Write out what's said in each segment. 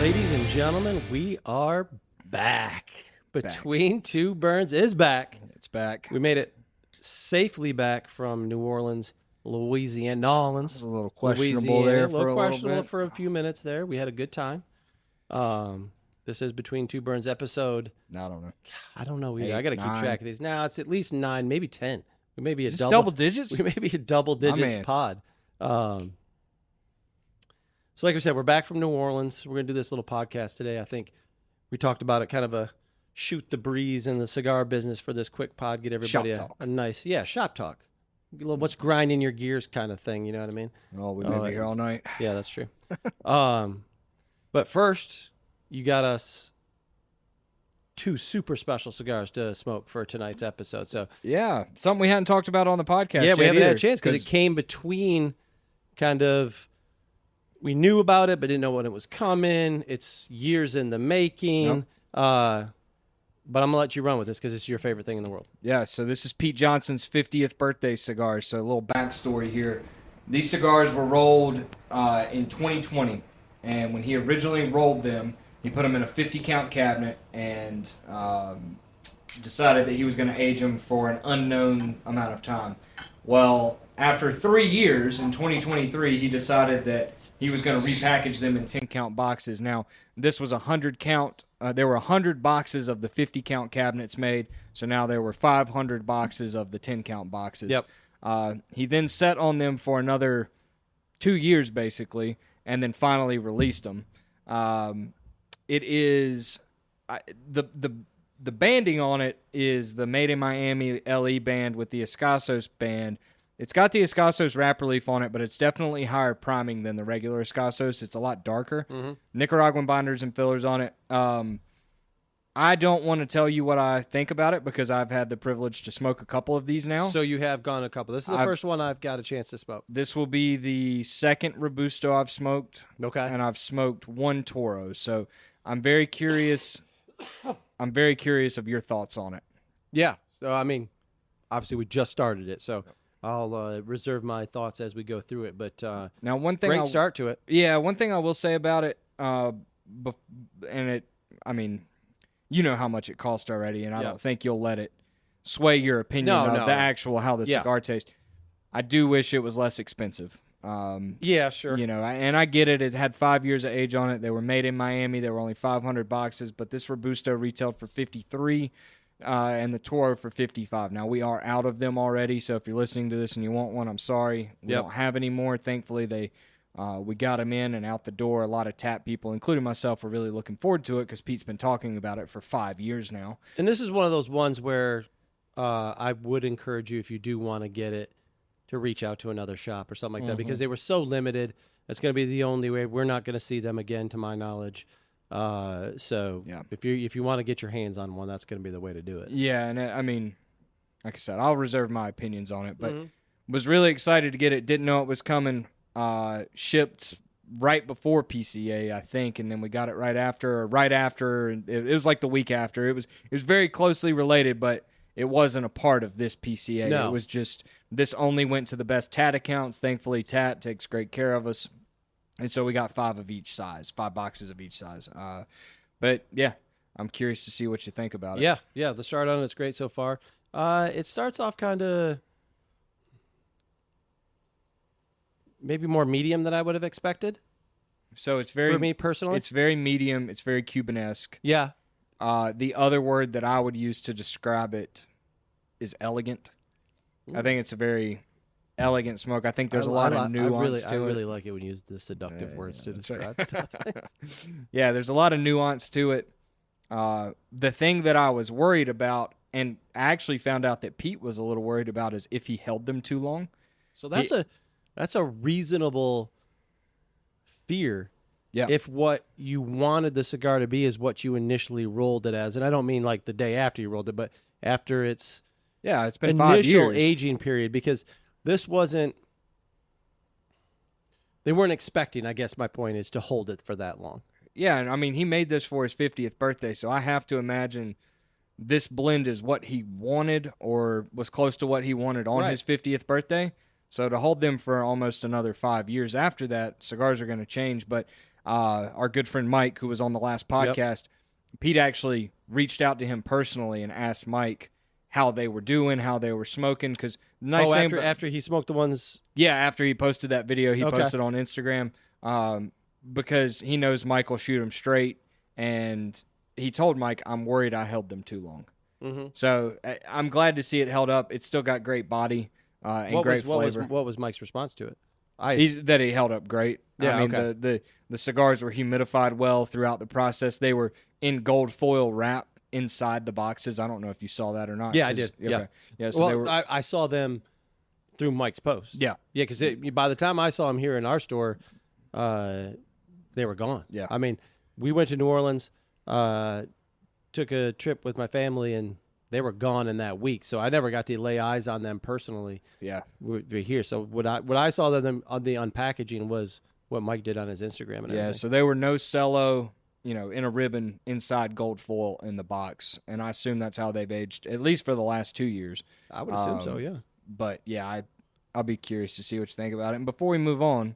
Ladies and gentlemen, we are back. Between Two Burns is back. It's back. We made it safely back from New Orleans, Louisiana. New Orleans. It was a little questionable there for a little questionable bit. for a few minutes there. We had a good time. This is Between Two Burns episode. I don't know. I don't know either. 8, I got to keep 9. track of these. Now it's at least 9, maybe 10. We may be Is this double digits? We may be a double digits pod. So like I said, we're back from New Orleans. We're going to do this little podcast today. I think we talked about it, kind of a shoot the breeze in the cigar business for this quick pod, get everybody a nice, shop talk. A little what's grinding your gears kind of thing, you know what I mean? Oh, we may be here all night. Yeah, that's true. But first, you got us 2 super special cigars to smoke for tonight's episode. So yeah, something we hadn't talked about on the podcast. Yeah, we haven't either, had a chance because it came between kind of, we knew about it but didn't know when it was coming. It's years in the making. Yep. But I'm going to let you run with this because it's your favorite thing in the world. Yeah, so this is Pete Johnson's 50th birthday cigar. So a little backstory here. These cigars were rolled in 2020, and when he originally rolled them, he put them in a 50-count cabinet and decided that he was going to age them for an unknown amount of time. Well, after 3 years, in 2023, he decided that he was going to repackage them in 10-count boxes. Now, this was a 100-count. There were 100 boxes of the 50-count cabinets made, so now there were 500 boxes of the 10-count boxes. Yep. He then sat on them for another 2 years, basically, and then finally released them. It is the banding on it is the Made in Miami LE band with the Escassos band. It's got the Escassos wrapper leaf on it, but it's definitely higher priming than the regular Escassos. It's a lot darker. Mm-hmm. Nicaraguan binders and fillers on it. I don't want to tell you what I think about it because I've had the privilege to smoke a couple of these now. So you have gone a couple. This is the first one I've got a chance to smoke. This will be the second Robusto I've smoked. Okay. And I've smoked 1 Toro. So I'm very curious. I'm very curious of your thoughts on it. Yeah. So, I mean, obviously we just started it, so I'll reserve my thoughts as we go through it. But now, one thing great start to it. Yeah, one thing I will say about it, I mean, you know how much it cost already, and I don't think you'll let it sway your opinion of the actual how the cigar tastes. I do wish it was less expensive. Yeah, sure. You know, and I get it. It had 5 years of age on it. They were made in Miami. There were only 500 boxes, but this Robusto retailed for $53, and the Toro for $55. Now, we are out of them already, so if you're listening to this and you want one, I'm sorry. We don't have any more. Thankfully, we got them in and out the door. A lot of tap people, including myself, are really looking forward to it because Pete's been talking about it for 5 years now. And this is one of those ones where I would encourage you, if you do want to get it, to reach out to another shop or something like that because they were so limited. It's going to be the only way. We're not going to see them again, to my knowledge. So if you want to get your hands on one, that's going to be the way to do it. Yeah, and I mean, like I said, I'll reserve my opinions on it, but was really excited to get it. Didn't know it was coming. Shipped right before PCA, I think, and then we got it right after. It was like the week after. It was very closely related, but it wasn't a part of this PCA. No. It was just, this only went to the best Tat accounts. Thankfully, Tat takes great care of us. And so we got 5 of each size, 5 boxes of each size. But, yeah, I'm curious to see what you think about it. Yeah, the start on it's great so far. It starts off kind of maybe more medium than I would have expected. So it's very, for me personally, it's very medium. It's very Cuban-esque. Yeah. The other word that I would use to describe it is elegant. I think it's a very elegant smoke. I think there's a lot of nuance to it. I really like it when you use the seductive words to describe stuff. Yeah, there's a lot of nuance to it. The thing that I was worried about, and I actually found out that Pete was a little worried about, is if he held them too long. So that's a reasonable fear. Yeah. If what you wanted the cigar to be is what you initially rolled it as, and I don't mean like the day after you rolled it, but after its it's been 5 years. Initial aging period, because this wasn't, they weren't expecting, I guess my point is, to hold it for that long. Yeah, and I mean, he made this for his 50th birthday, so I have to imagine this blend is what he wanted or was close to what he wanted on his 50th birthday. So to hold them for almost another 5 years after that, cigars are going to change. But our good friend Mike, who was on the last podcast, Pete actually reached out to him personally and asked Mike how they were doing, how they were smoking. Because after he smoked the ones. Yeah, after he posted that video, he posted on Instagram, because he knows Mike will shoot him straight, and he told Mike, "I'm worried I held them too long." Mm-hmm. So I'm glad to see it held up. It's still got great body and great flavor. What was Mike's response to it? That he held up great. Yeah, I mean, the cigars were humidified well throughout the process. They were in gold foil wrap inside the boxes. I don't know if you saw that or not. Yeah, I did. Okay. Yeah. So I saw them through Mike's post. Yeah. Yeah, because by the time I saw them here in our store, they were gone. Yeah. I mean, we went to New Orleans, took a trip with my family, and they were gone in that week. So I never got to lay eyes on them personally. Yeah. We're here. So what I saw them on the unpackaging was what Mike did on his Instagram and everything. Yeah, so they were no cello, in a ribbon inside gold foil in the box. And I assume that's how they've aged, at least for the last 2 years. I would assume so, yeah. But, yeah, I'll be curious to see what you think about it. And before we move on,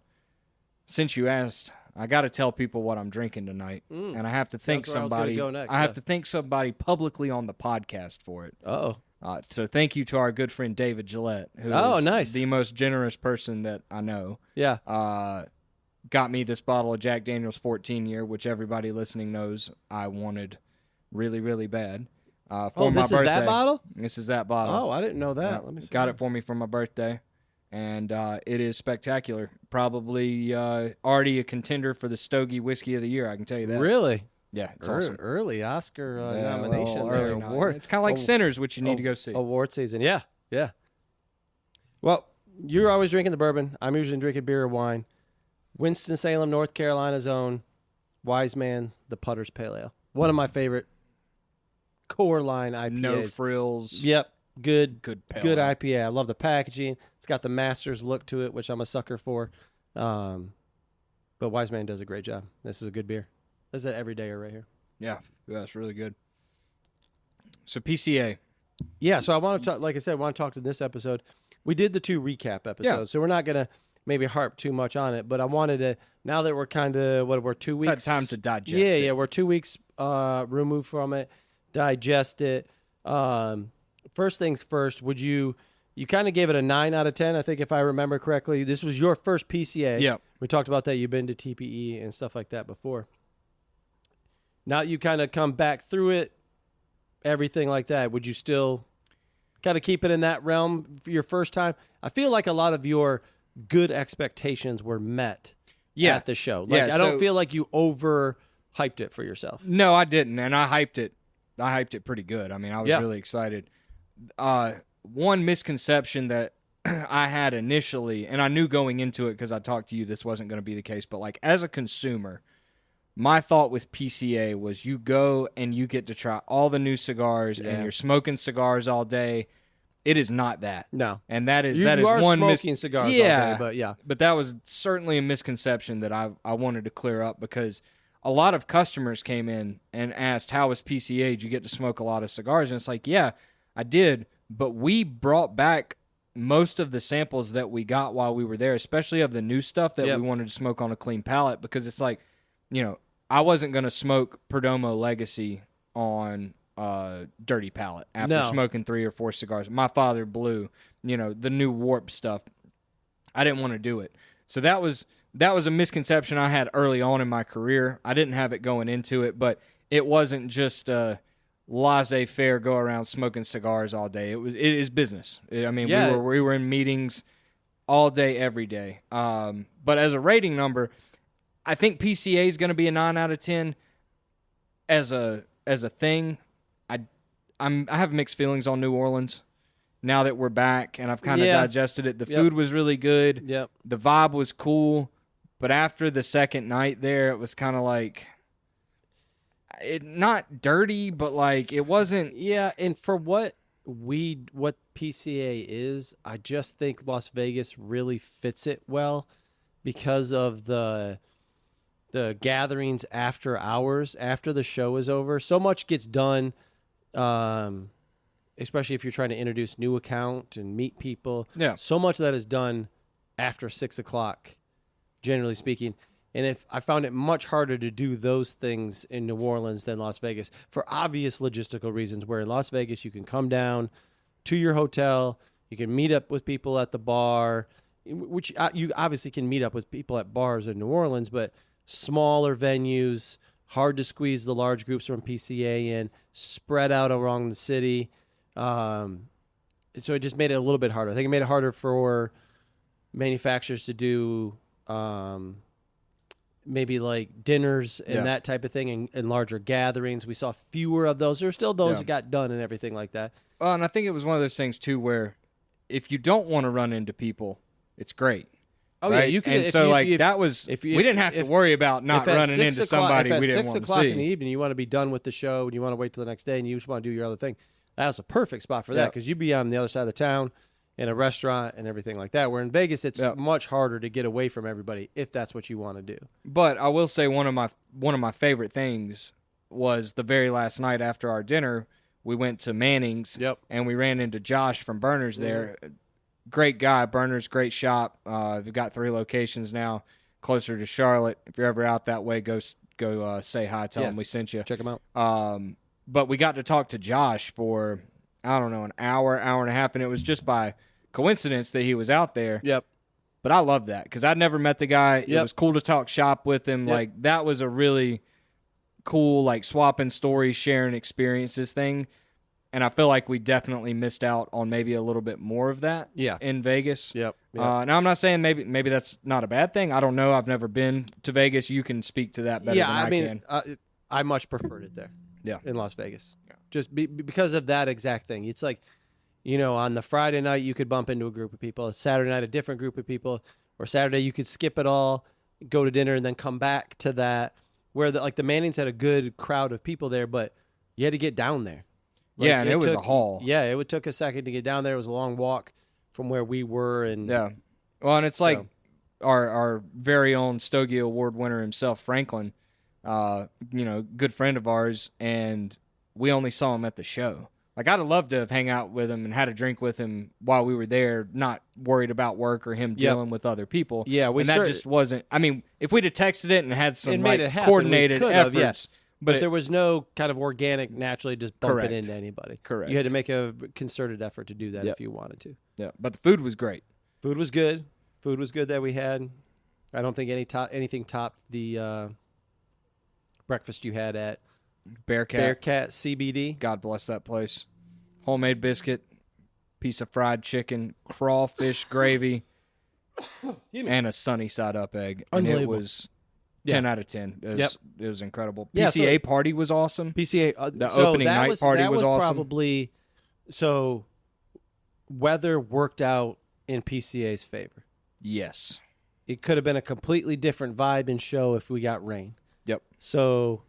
since you asked, I got to tell people what I'm drinking tonight. And I have to thank somebody. I have to thank somebody publicly on the podcast for it. So thank you to our good friend David Gillette, who is nice. the most generous person that I know. Yeah. Got me this bottle of Jack Daniel's 14 year, which everybody listening knows I wanted really, really bad. For my birthday. Is that bottle? This is that bottle. Oh, I didn't know that. Yeah, Let me see. Got it for me for my birthday, and it is spectacular. Probably already a contender for the Stogie Whiskey of the Year, I can tell you that. Really? Yeah, it's awesome. Early Oscar nomination there. Award. It's kind of like Sinners, which you need to go see. Award season, yeah. Well, you're always drinking the bourbon. I'm usually drinking beer or wine. Winston-Salem, North Carolina's own Wise Man, the Putter's Pale Ale. One of my favorite core line IPAs. No frills. Yep. Good pale good ale. IPA. I love the packaging. It's got the master's look to it, which I'm a sucker for. But Wise Man does a great job. This is a good beer. This is an everydayer right here. Yeah, it's really good. So PCA. Yeah, so I want to talk, like I said, I want to talk to this episode. We did the 2 recap episodes, so we're not going to maybe harp too much on it, but I wanted to, now that we're kind of, we're 2 weeks? Had time to digest it. Yeah, we're 2 weeks removed from it, digest it. First things first, you kind of gave it a 9 out of 10, I think, if I remember correctly. This was your first PCA. Yeah. We talked about that. You've been to TPE and stuff like that before. Now you kind of come back through it, everything like that. Would you still kind of keep it in that realm for your first time? I feel like a lot of your good expectations were met at the show. I don't feel like you over-hyped it for yourself. No, I didn't, and I hyped it pretty good. I mean, I was really excited. One misconception that I had initially, and I knew going into it because I talked to you this wasn't going to be the case, but like as a consumer, my thought with PCA was you go and you get to try all the new cigars and you're smoking cigars all day. It is not that. No. And that is you are one smoking cigars all day, but yeah. But that was certainly a misconception that I wanted to clear up, because a lot of customers came in and asked, how was PCA? Did you get to smoke a lot of cigars? And it's like, yeah, I did, but we brought back most of the samples that we got while we were there, especially of the new stuff that we wanted to smoke on a clean palate, because it's like, I wasn't going to smoke Perdomo Legacy on dirty palate after smoking 3 or 4 cigars. My father blew, the new Warp stuff. I didn't want to do it. So that was a misconception I had early on in my career. I didn't have it going into it, but it wasn't just laissez-faire go around smoking cigars all day. It is business. I mean, we were in meetings all day, every day. But as a rating number, I think PCA is going to be a 9 out of 10 as a thing. I have mixed feelings on New Orleans now that we're back, and I've kind of digested it. The food was really good. Yep. The vibe was cool, but after the second night there, it was kind of like not dirty, but like it wasn't. Yeah, and for what PCA is, I just think Las Vegas really fits it well because of the gatherings after hours, after the show is over. So much gets done. Especially if you're trying to introduce new account and meet people. Yeah. So much of that is done after 6 o'clock, generally speaking. And if I found it much harder to do those things in New Orleans than Las Vegas for obvious logistical reasons, where in Las Vegas you can come down to your hotel, you can meet up with people at the bar, which you obviously can meet up with people at bars in New Orleans, but smaller venues, hard to squeeze the large groups from PCA in, spread out around the city. So it just made it a little bit harder. I think it made it harder for manufacturers to do maybe like dinners and that type of thing and larger gatherings. We saw fewer of those. There were still those that got done and everything like that. And I think it was one of those things, too, where if you don't want to run into people, it's great. Oh, right? yeah. You can, and so, we didn't have to worry about not running into somebody we didn't want to see. If at 6 o'clock in the evening you want to be done with the show and you want to wait till the next day and you just want to do your other thing, that was a perfect spot for that because you'd be on the other side of the town in a restaurant and everything like that. Where in Vegas, it's much harder to get away from everybody if that's what you want to do. But I will say one of my favorite things was the very last night after our dinner, we went to Manning's and we ran into Josh from Burners there. Great guy, Burners, great shop. We've got 3 locations now, closer to Charlotte. If you're ever out that way, go say hi, tell them we sent you. Check them out. But we got to talk to Josh for, I don't know, an hour and a half, and it was just by coincidence that he was out there. Yep. But I love that because I'd never met the guy. It was cool to talk shop with him. Like, that was a really cool, like, swapping stories, sharing experiences thing. And I feel like we definitely missed out on maybe a little bit more of that in Vegas. Yep. Now, I'm not saying maybe that's not a bad thing. I don't know. I've never been to Vegas. You can speak to that better than I can. I much preferred it there in Las Vegas. Yeah. Just because of that exact thing. It's like, on the Friday night you could bump into a group of people. Saturday night, a different group of people. Or Saturday you could skip it all, go to dinner, and then come back to that. Where the Mannings had a good crowd of people there, but you had to get down there. And it was a haul. Yeah, it took a second to get down there. It was a long walk from where we were. And well, and it's like our very own Stogie Award winner himself, Franklin, good friend of ours, and we only saw him at the show. Like, I'd have loved to have hang out with him and had a drink with him while we were there, not worried about work or him dealing with other people. Yeah, that just wasn't. I mean, if we'd have texted it and had some happen, coordinated efforts. But there was no kind of organic, naturally just bumping into anybody. Correct. You had to make a concerted effort to do that if you wanted to. Yeah, but the food was great. Food was good. Food was good that we had. I don't think anything topped the breakfast you had at Bearcat CBD. God bless that place. Homemade biscuit, piece of fried chicken, crawfish gravy, and a sunny side up egg. And it was 10 out of 10. It was incredible. PCA party was awesome. PCA opening night party was awesome. Probably weather worked out in PCA's favor. Yes. It could have been a completely different vibe and show if we got rain. Yep. So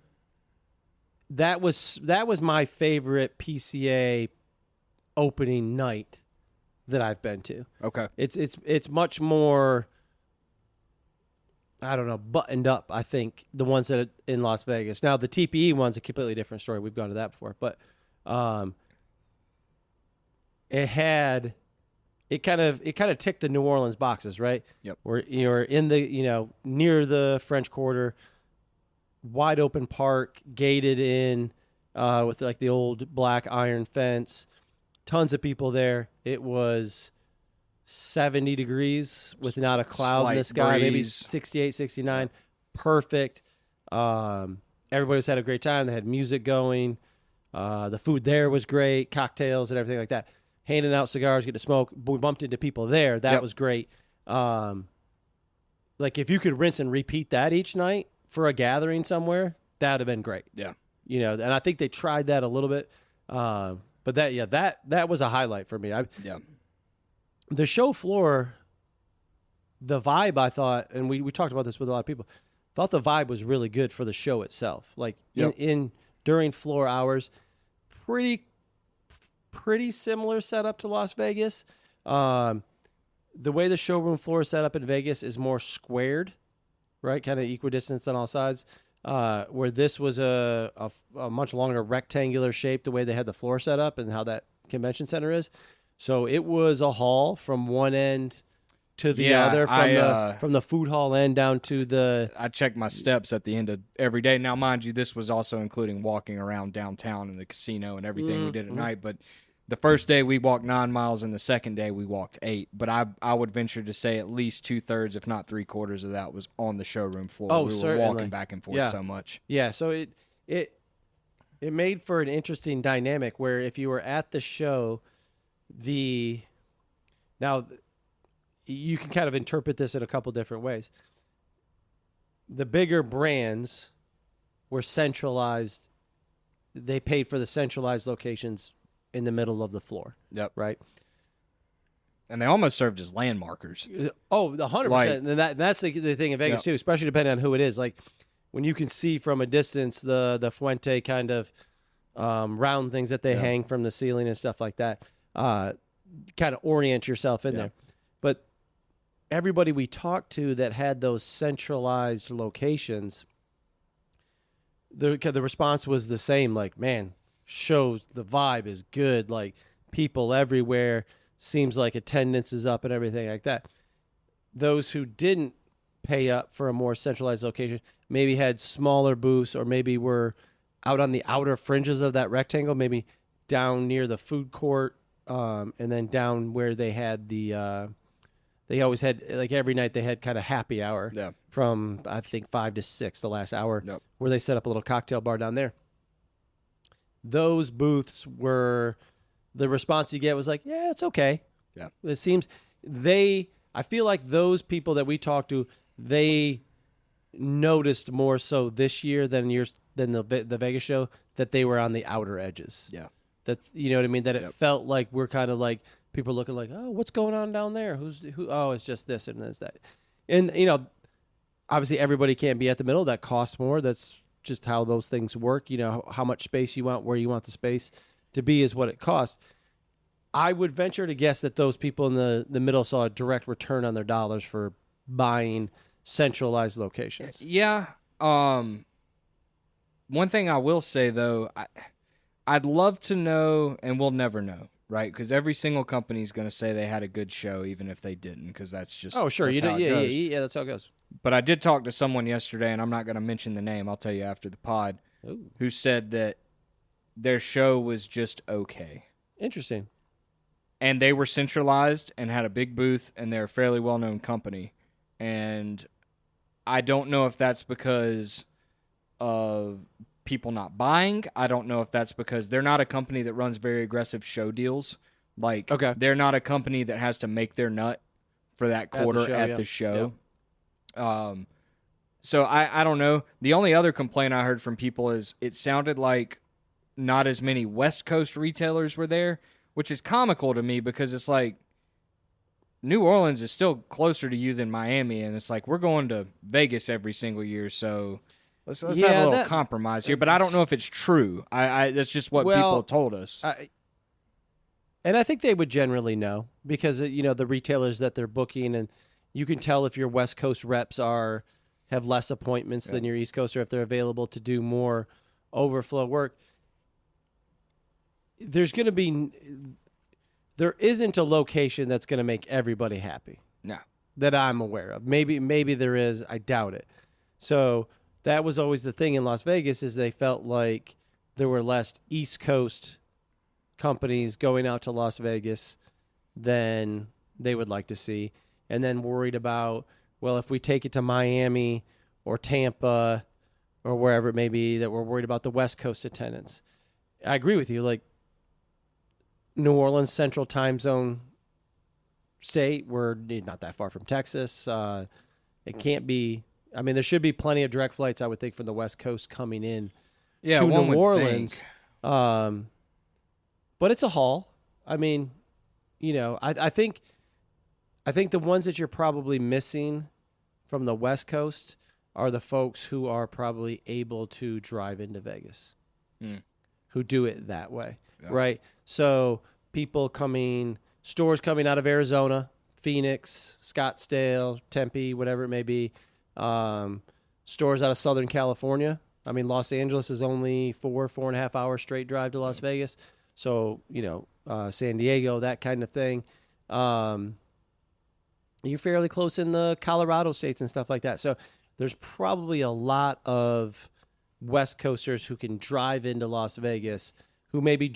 that was my favorite PCA opening night that I've been to. Okay. It's much more, I don't know, buttoned up, I think, the ones that are in Las Vegas. Now, the TPE one's a completely different story. We've gone to that before. But it kind of ticked the New Orleans boxes, right? Yep. Where you're in the, near the French Quarter, wide open park, gated in with like the old black iron fence, tons of people there. It was 70 degrees with not a cloud in the sky, maybe 68, 69. Perfect. Everybody's had a great time. They had music going. The food there was great, cocktails and everything like that. Handing out cigars, get to smoke. We bumped into people there. That was great. Like if you could rinse and repeat that each night for a gathering somewhere, that would have been great. Yeah. And I think they tried that a little bit. But that was a highlight for me. The show floor, the vibe, I thought, and we talked about this with a lot of people, thought the vibe was really good for the show itself. Like in during floor hours, pretty similar setup to Las Vegas. The way the showroom floor is set up in Vegas is more squared, right? Kind of equidistant on all sides. Where this was a much longer rectangular shape, the way they had the floor set up and how that convention center is. So it was a hall from one end to the other from the food hall end down to the. I check my steps at the end of every day. Now, mind you, this was also including walking around downtown and the casino and everything we did at night. But the first day we walked 9 miles, and the second day we walked 8. But I would venture to say at least 2/3, if not 3/4 of that was on the showroom floor. Oh, we were walking back and forth so much. Yeah, so it made for an interesting dynamic where if you were at the show, now you can kind of interpret this in a couple different ways. The bigger brands were centralized. They paid for the centralized locations in the middle of the floor. Yep. Right? And they almost served as landmarkers. Oh, 100%. And that's the thing in Vegas, too, especially depending on who it is. Like, when you can see from a distance the Fuente kind of round things that they hang from the ceiling and stuff like that, kind of orient yourself in there. But everybody we talked to that had those centralized locations, the response was the same. Like, man, shows the vibe is good. Like, people everywhere, seems like attendance is up and everything like that. Those who didn't pay up for a more centralized location maybe had smaller booths, or maybe were out on the outer fringes of that rectangle, maybe down near the food court, and then down where they had they always had, like, every night they had kind of happy hour from, I think, 5 to 6, the last hour, where they set up a little cocktail bar down there. Those booths were, the response you get was like, yeah, it's okay. Yeah. It seems I feel like those people that we talked to, they noticed more so this year than the Vegas show that they were on the outer edges. Yeah. That, you know what I mean? That it felt like we're kind of like, people looking like, oh, what's going on down there? Who? Oh, it's just this and this, that. And, you know, obviously everybody can't be at the middle. That costs more. That's just how those things work. You know, how much space you want, where you want the space to be is what it costs. I would venture to guess that those people in the middle saw a direct return on their dollars for buying centralized locations. Yeah. One thing I will say, though, I'd love to know, and we'll never know, right? Because every single company is going to say they had a good show, even if they didn't, because that's just that's how it goes. Yeah, that's how it goes. But I did talk to someone yesterday, and I'm not going to mention the name. I'll tell you after the pod, who said that their show was just okay. Interesting. And they were centralized and had a big booth, and they're a fairly well-known company. And I don't know if that's because of people not buying. I don't know if that's because they're not a company that runs very aggressive show deals. Like, they're not a company that has to make their nut for that quarter at the show. Yeah. So I don't know. The only other complaint I heard from people is it sounded like not as many West Coast retailers were there, which is comical to me because it's like New Orleans is still closer to you than Miami, and it's like we're going to Vegas every single year, so let's have a little compromise here. But I don't know if it's true. That's just what people told us. And I think they would generally know because, you know, the retailers that they're booking, and you can tell if your West Coast reps have less appointments than your East Coast, or if they're available to do more overflow work. There isn't a location that's going to make everybody happy. No. That I'm aware of. Maybe there is. I doubt it. So that was always the thing in Las Vegas, is they felt like there were less East Coast companies going out to Las Vegas than they would like to see. And then worried about, well, if we take it to Miami or Tampa or wherever it may be, that we're worried about the West Coast attendance. I agree with you. Like, New Orleans, Central Time Zone state, we're not that far from Texas. It can't be. I mean, there should be plenty of direct flights, I would think, from the West Coast coming in to New Orleans. But it's a haul. I mean, you know, I think the ones that you're probably missing from the West Coast are the folks who are probably able to drive into Vegas, who do it that way, right? So stores coming out of Arizona, Phoenix, Scottsdale, Tempe, whatever it may be, stores out of Southern California. I mean, Los Angeles is only 4.5 hours straight drive to Las Vegas. So, you know, San Diego, that kind of thing. You're fairly close in the Colorado states and stuff like that. So there's probably a lot of West Coasters who can drive into Las Vegas who maybe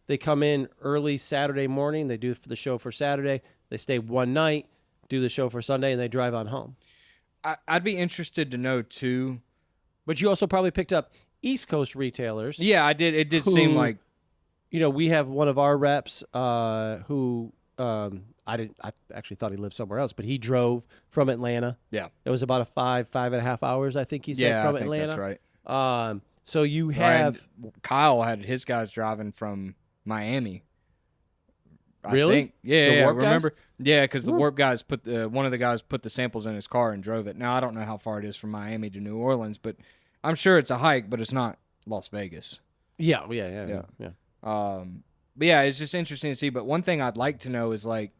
they come in early Saturday morning, they do the show for Saturday, they stay one night, do the show for Sunday, and they drive on home. I'd be interested to know, too. But you also probably picked up East Coast retailers. Yeah, I did. It did seem like... we have one of our reps who... I actually thought he lived somewhere else, but he drove from Atlanta. Yeah. It was about 5.5 hours, I think he said, from Atlanta. Yeah, that's right. So you have... Kyle had his guys driving from Miami. Really? Yeah, remember? Yeah, because the Warp guys one of the guys put the samples in his car and drove it. Now, I don't know how far it is from Miami to New Orleans, but I'm sure it's a hike, but it's not Las Vegas. Yeah. But yeah, it's just interesting to see. But one thing I'd like to know is like,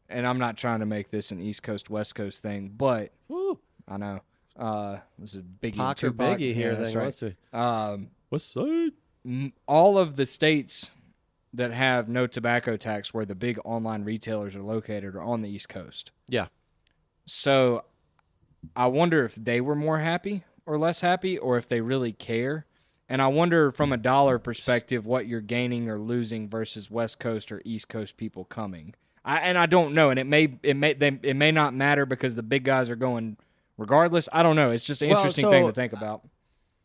and I'm not trying to make this an East Coast, West Coast thing, but I know. It was a biggie. Parker Biggie here. That's right. What's side? All of the states that have no tobacco tax where the big online retailers are located are on the East Coast. Yeah. So I wonder if they were more happy or less happy or if they really care. And I wonder from a dollar perspective what you're gaining or losing versus West Coast or East Coast people coming. I don't know, and it may not matter because the big guys are going regardless. I don't know. It's just an interesting thing to think about.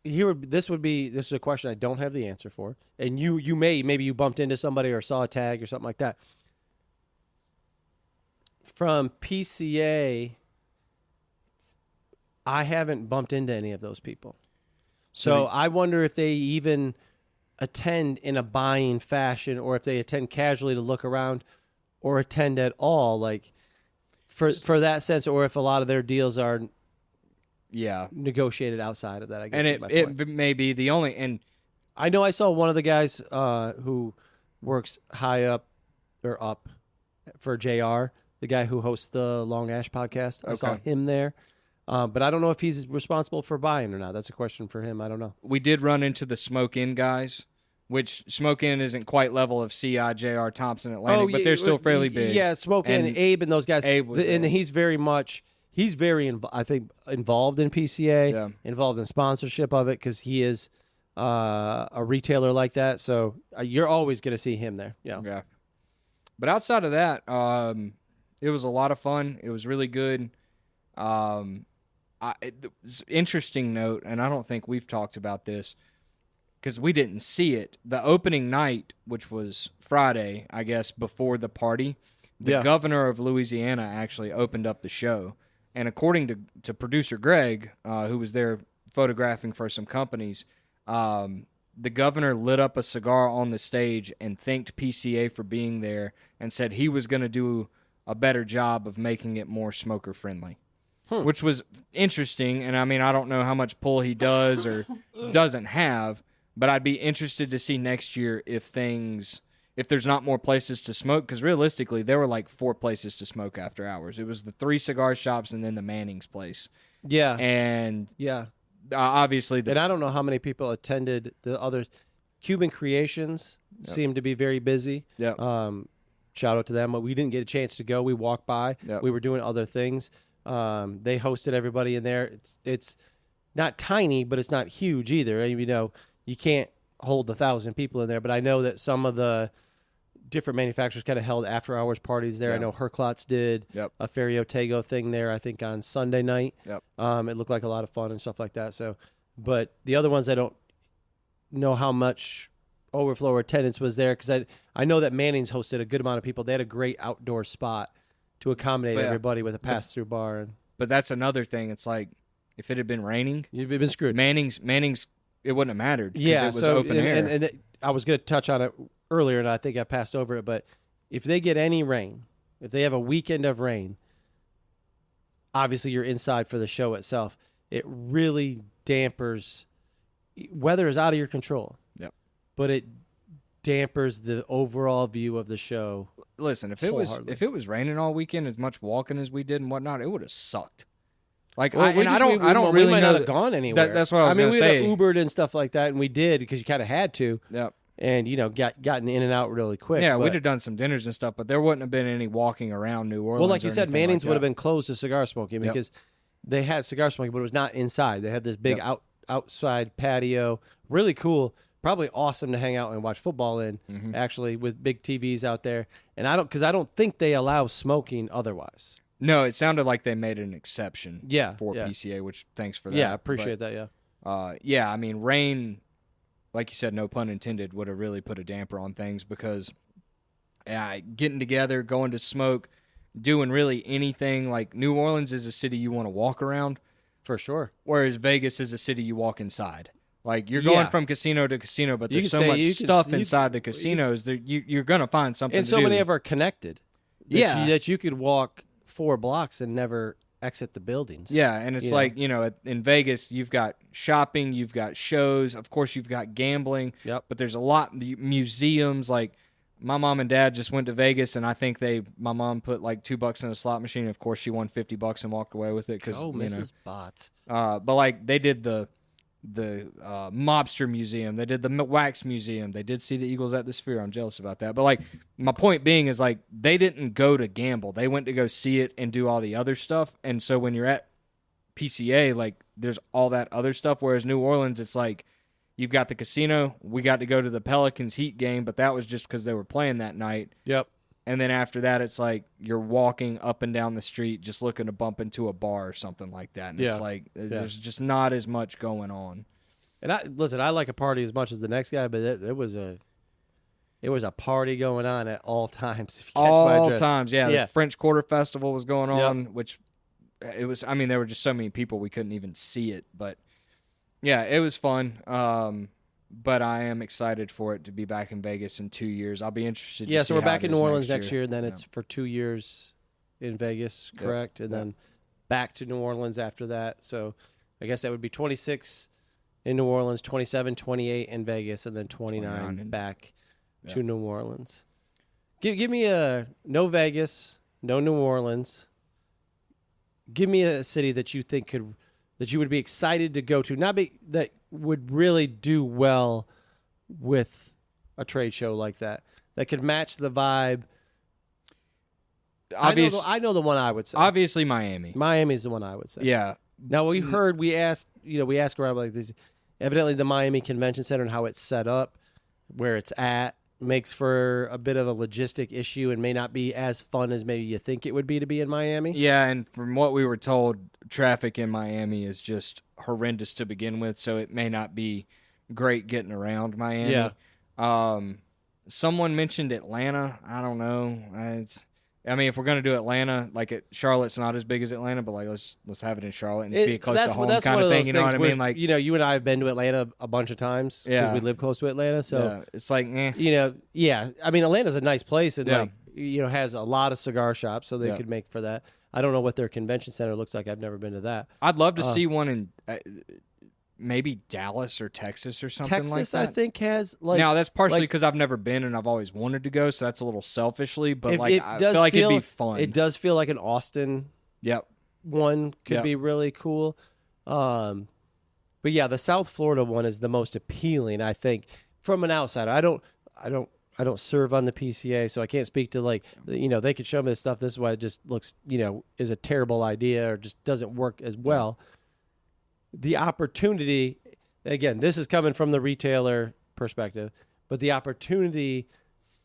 This is a question I don't have the answer for, and maybe you bumped into somebody or saw a tag or something like that. From PCA, I haven't bumped into any of those people. So I wonder if they even attend in a buying fashion or if they attend casually to look around or attend at all, like for that sense, or if a lot of their deals are negotiated outside of that, I guess. And it may be the only, and I know I saw one of the guys who works high up for JR, the guy who hosts the Long Ash podcast. I saw him there. But I don't know if he's responsible for buying or not. That's a question for him. I don't know. We did run into the Smoke Inn guys, which Smoke Inn isn't quite level of CI, JR, Thompson, Atlantic, but they're still fairly big. Yeah, Smoke Inn, Abe, and those guys. Abe was and he's very, I think, involved in PCA, involved in sponsorship of it because he is a retailer like that. So you're always going to see him there. Yeah. But outside of that, it was a lot of fun. It was really good. Interesting note, and I don't think we've talked about this because we didn't see it. The opening night, which was Friday, I guess, before the party, the governor of Louisiana actually opened up the show. And according to producer Greg, who was there photographing for some companies, the governor lit up a cigar on the stage and thanked PCA for being there and said he was going to do a better job of making it more smoker friendly. Which was interesting, and I mean, I don't know how much pull he does or doesn't have, but I'd be interested to see next year if there's not more places to smoke, because realistically, there were like 4 places to smoke after hours. It was the 3 cigar shops and then the Manning's place. Yeah. And obviously... and I don't know how many people attended the others. Cuban Creations seemed to be very busy. Yeah. Shout out to them. But we didn't get a chance to go. We walked by. Yep. We were doing other things. They hosted everybody in there. It's not tiny, but it's not huge either. You can't hold 1,000 people in there, but I know that some of the different manufacturers kind of held after hours parties there. I know Herklotz did a Ferio Tego thing there, I think on Sunday night. It looked like a lot of fun and stuff like that. So, but the other ones, I don't know how much overflow or attendance was there, because I know that Manning's hosted a good amount of people. They had a great outdoor spot to accommodate everybody with a pass-through bar. But that's another thing. It's like, if it had been raining, you'd been screwed. Manning's, it wouldn't have mattered because it was open air. And I was going to touch on it earlier, and I think I passed over it, but if they get any rain, if they have a weekend of rain, obviously you're inside for the show itself. It really dampers. Weather is out of your control. Yep. But it dampers the overall view of the show. Listen, if it was raining all weekend, as much walking as we did and whatnot, it would have sucked. Like, I don't really might know not have gone anywhere. That's what I was going to say. We Ubered and stuff like that, and we did because you kind of had to. Yep. and gotten in and out really quick. Yeah, we'd have done some dinners and stuff, but there wouldn't have been any walking around New Orleans. Well, like you said, Manning's like would have been closed to cigar smoking because they had cigar smoking, but it was not inside. They had this big outside patio, really cool. Probably awesome to hang out and watch football in, actually, with big TVs out there. And I don't think they allow smoking otherwise. No, it sounded like they made an exception for yeah. PCA, which thanks for that. Yeah, I appreciate that, yeah, I mean, rain, like you said, no pun intended, would have really put a damper on things because getting together, going to smoke, doing really anything. Like New Orleans is a city you want to walk around. For sure. Whereas Vegas is a city you walk inside. Like, you're going from casino to casino, but there's so much stuff inside the casinos that you're going to find something and to so do. many of them are connected. That you could walk 4 blocks and never exit the buildings. Yeah, and it's like, in Vegas, you've got shopping, you've got shows, of course you've got gambling, but there's a lot, the museums, like, my mom and dad just went to Vegas, and I think my mom put like $2 in a slot machine. Of course, she won $50 and walked away with it. Mrs. Bots. But like, they did the Mobster Museum. They did the Wax Museum. They did see the Eagles at the Sphere. I'm jealous about that. But, like, my point being is, like, they didn't go to gamble. They went to go see it and do all the other stuff. And so when you're at PCA, like, there's all that other stuff. Whereas New Orleans, it's like, you've got the casino. We got to go to the Pelicans Heat game, but that was just because they were playing that night. Yep. And then after that, it's like you're walking up and down the street just looking to bump into a bar or something like that. And it's like there's just not as much going on. And I like a party as much as the next guy, but it was a party going on at all times. If you catch my drift. Times, yeah. The French Quarter Festival was going on, which it was. I mean, there were just so many people we couldn't even see it. But yeah, it was fun. But I am excited for it to be back in Vegas in 2 years. I'll be interested to see so we're how back it in is New Orleans next year, and then it's for 2 years in Vegas, correct? And then back to New Orleans after that. So I guess that would be 26 in New Orleans, 27, 28 in Vegas, and then 29 back to New Orleans. Give me no Vegas, no New Orleans. Give me a city that you think that you would be excited to go to, that would really do well with a trade show like that could match the vibe. I know the one I would say. Obviously, Miami. Miami's the one I would say. Yeah. Now we asked around like this. Evidently, the Miami Convention Center and how it's set up, where it's at, makes for a bit of a logistic issue and may not be as fun as maybe you think it would be to be in Miami. Yeah, and from what we were told, traffic in Miami is just horrendous to begin with, so it may not be great getting around Miami. Yeah. Someone mentioned Atlanta. I don't know. I mean, if we're gonna do Atlanta, like Charlotte's not as big as Atlanta, but like let's have it in Charlotte and just be a close to home kind of thing. You know what I mean? Like, you and I have been to Atlanta a bunch of times because we live close to Atlanta. So it's like, I mean, Atlanta's a nice place and has a lot of cigar shops, so they could make for that. I don't know what their convention center looks like. I've never been to that. I'd love to see one in maybe Dallas or Texas or something like that. Texas, I think, has now that's partially because I've never been and I've always wanted to go, so that's a little selfishly. But I feel like it'd be fun. It does feel like an Austin. One could be really cool. But yeah, the South Florida one is the most appealing, I think, from an outsider. I don't serve on the PCA, so I can't speak to they could show me this stuff. This is why it just looks is a terrible idea or just doesn't work as well. The opportunity, again, this is coming from the retailer perspective, but the opportunity,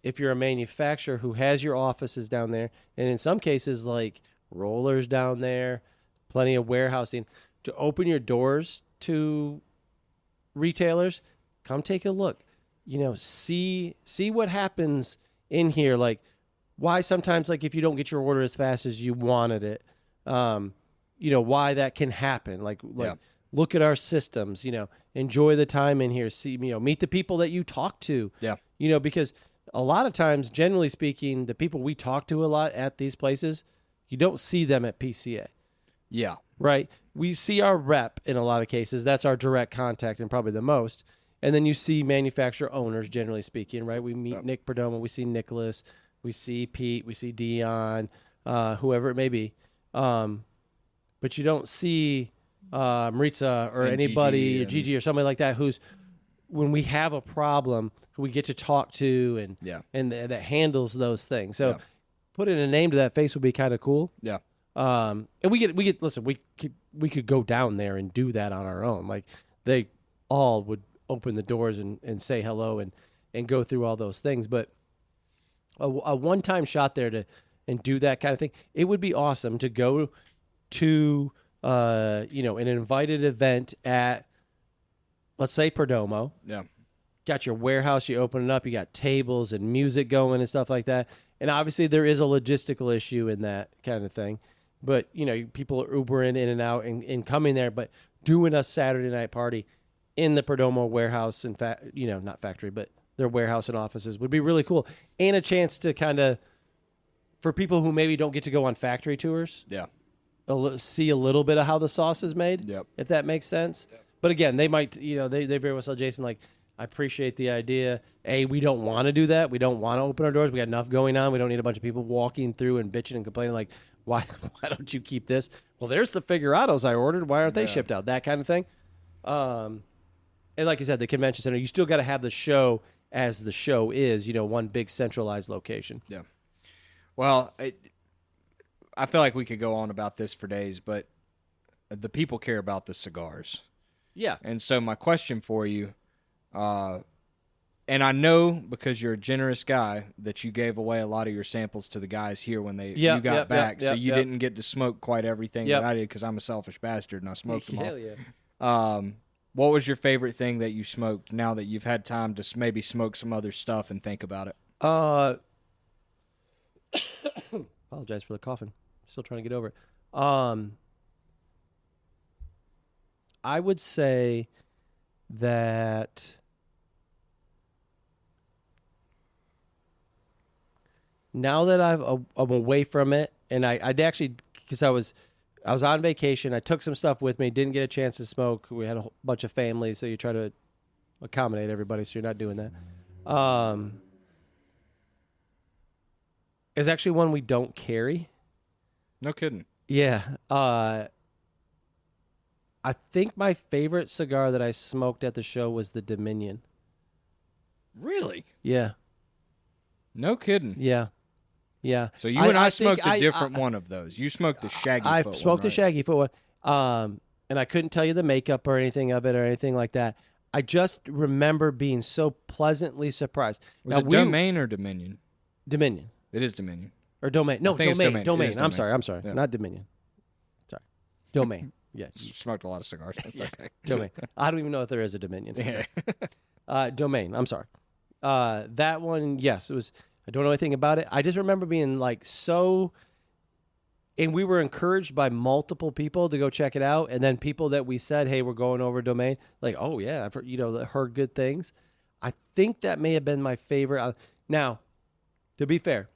if you're a manufacturer who has your offices down there, and in some cases like rollers down there, plenty of warehousing, to open your doors to retailers, come take a look. See what happens in here. Like why sometimes, like if you don't get your order as fast as you wanted it, why that can happen. Look at our systems, enjoy the time in here. See, meet the people that you talk to. Yeah. Because a lot of times, generally speaking, the people we talk to a lot at these places, you don't see them at PCA. Yeah. Right? We see our rep in a lot of cases. That's our direct contact and probably the most. And then you see manufacturer owners, generally speaking, right? We meet Nick Perdomo, we see Nicholas, we see Pete, we see Dion, whoever it may be. But you don't see Maritza or anybody, Gigi or somebody like that who's when we have a problem, who we get to talk to and that handles those things. So putting a name to that face would be kind of cool. Yeah. And we get listen, we could go down there and do that on our own. Like they all would open the doors and say hello and go through all those things. But a one-time shot there and do that kind of thing, it would be awesome to go to an invited event at, let's say, Perdomo. Yeah. Got your warehouse, you open it up, you got tables and music going and stuff like that. And obviously there is a logistical issue in that kind of thing. But, people are Ubering in and out and coming there, but doing a Saturday night party in the Perdomo warehouse, in fact, not factory, but their warehouse and offices would be really cool. And a chance to kind of, for people who maybe don't get to go on factory tours, see a little bit of how the sauce is made, if that makes sense. Yep. But again, they might, they very well tell Jason, like, I appreciate the idea. We don't want to do that. We don't want to open our doors. We got enough going on. We don't need a bunch of people walking through and bitching and complaining like, why don't you keep this? Well, there's the figurados I ordered. Why aren't they shipped out? That kind of thing. And like you said, the convention center, you still got to have the show as the show is, one big centralized location. Yeah. Well, I feel like we could go on about this for days, but the people care about the cigars. Yeah. And so my question for you, and I know because you're a generous guy that you gave away a lot of your samples to the guys here when you got back, so you didn't get to smoke quite everything that I did because I'm a selfish bastard and I smoked them all. Hell yeah. What was your favorite thing that you smoked now that you've had time to maybe smoke some other stuff and think about it? Apologize for the coughing. Still trying to get over it. I would say that now that I'm away from it, and I'd actually, because I was on vacation, I took some stuff with me, didn't get a chance to smoke. We had a whole bunch of family, so you try to accommodate everybody, so you're not doing that. It's actually one we don't carry. No kidding. Yeah. I think my favorite cigar that I smoked at the show was the Dominion. Really? Yeah. No kidding. Yeah. Yeah. So you and I smoked a different one of those. You smoked the Shaggy Foot one. I smoked the right? Shaggy Foot one. And I couldn't tell you the makeup or anything of it or anything like that. I just remember being so pleasantly surprised. Was it Domain or Dominion? Dominion. It is Dominion. Or Domain. No, Domain. Domain. I'm sorry. Yeah. Not Dominion. Sorry. Domain. Yeah. Smoked a lot of cigars. That's okay. Domain. I don't even know if there is a Dominion. Domain. I'm sorry. That one, yes, it was. I don't know anything about it. I just remember being like so, and we were encouraged by multiple people to go check it out, and then people that we said, "Hey, we're going over Domain," like, "Oh yeah, I've heard good things." I think that may have been my favorite. Now, to be fair,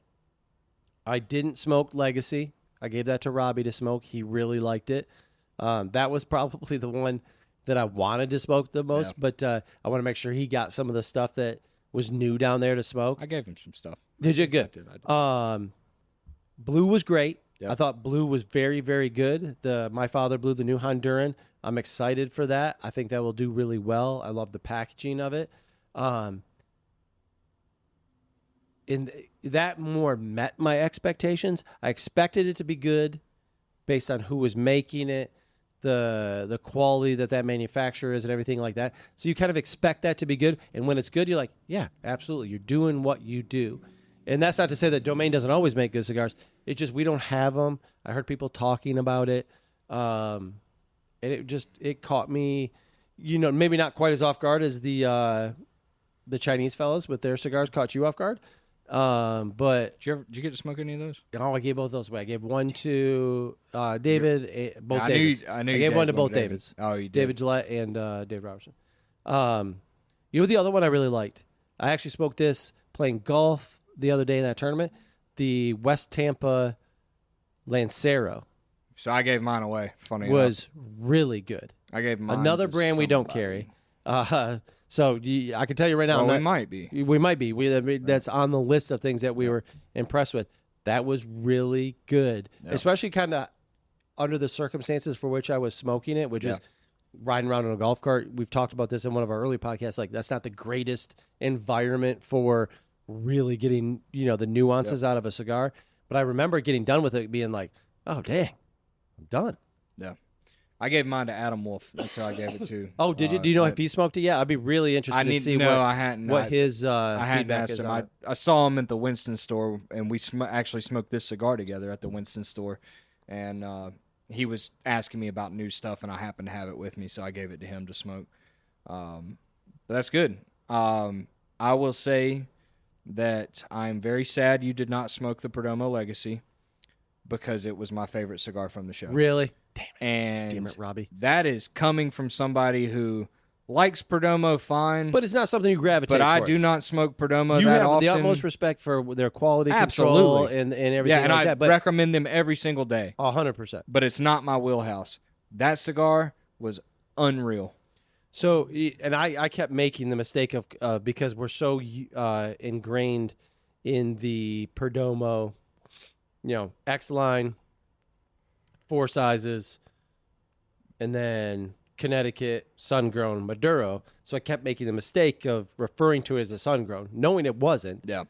I didn't smoke Legacy. I gave that to Robbie to smoke. He really liked it. That was probably the one that I wanted to smoke the most, but I want to make sure he got some of the stuff that was new down there to smoke. I gave him some stuff. Did you? Good. I did. Blue was great. Yep. I thought Blue was very, very good. My Father Blue, the new Honduran. I'm excited for that. I think that will do really well. I love the packaging of it. And that more met my expectations. I expected it to be good based on who was making it, the quality that manufacturer is and everything like that. So you kind of expect that to be good. And when it's good, you're like, yeah, absolutely. You're doing what you do. And that's not to say that Domain doesn't always make good cigars. It's just we don't have them. I heard people talking about it. And it caught me, maybe not quite as off guard as the Chinese fellas with their cigars caught you off guard. But did you get to smoke any of those? I gave both those away. I gave one to David, both Davids. I gave one to both Davids. Oh, you did. David Gillette and Dave Robertson. The other one I really liked? I actually smoked this playing golf the other day in that tournament. The West Tampa Lancero. So I gave mine away. Funny was enough. Really good. I gave mine another to brand somebody. we don't carry. So I can tell you right now. Well, we might be. We might be. That's on the list of things that we were impressed with. That was really good, especially kind of under the circumstances for which I was smoking it, which is riding around in a golf cart. We've talked about this in one of our early podcasts. Like, that's not the greatest environment for really getting, the nuances out of a cigar. But I remember getting done with it being like, oh, dang, I'm done. Yeah. I gave mine to Adam Wolf. That's who I gave it to. Oh, did you? Do you know if he smoked it? Yeah, I'd be really interested to see I hadn't. What his I hadn't feedback asked is him. on it. I saw him at the Winston store, and we actually smoked this cigar together at the Winston store. And he was asking me about new stuff, and I happened to have it with me, so I gave it to him to smoke. But that's good. I will say that I'm very sad you did not smoke the Perdomo Legacy because it was my favorite cigar from the show. Really? Damn it, Robbie. That is coming from somebody who likes Perdomo fine. But it's not something you gravitate But I towards. do not smoke Perdomo you that have often. the utmost respect for their quality Absolutely. control and everything yeah, and like I that. But recommend them every single day. 100%. But it's not my wheelhouse. That cigar was unreal. So, and I kept making the mistake of because we're so ingrained in the Perdomo, X line, 4 sizes, and then Connecticut, sun-grown, Maduro. So I kept making the mistake of referring to it as a sun-grown, knowing it wasn't. Yeah.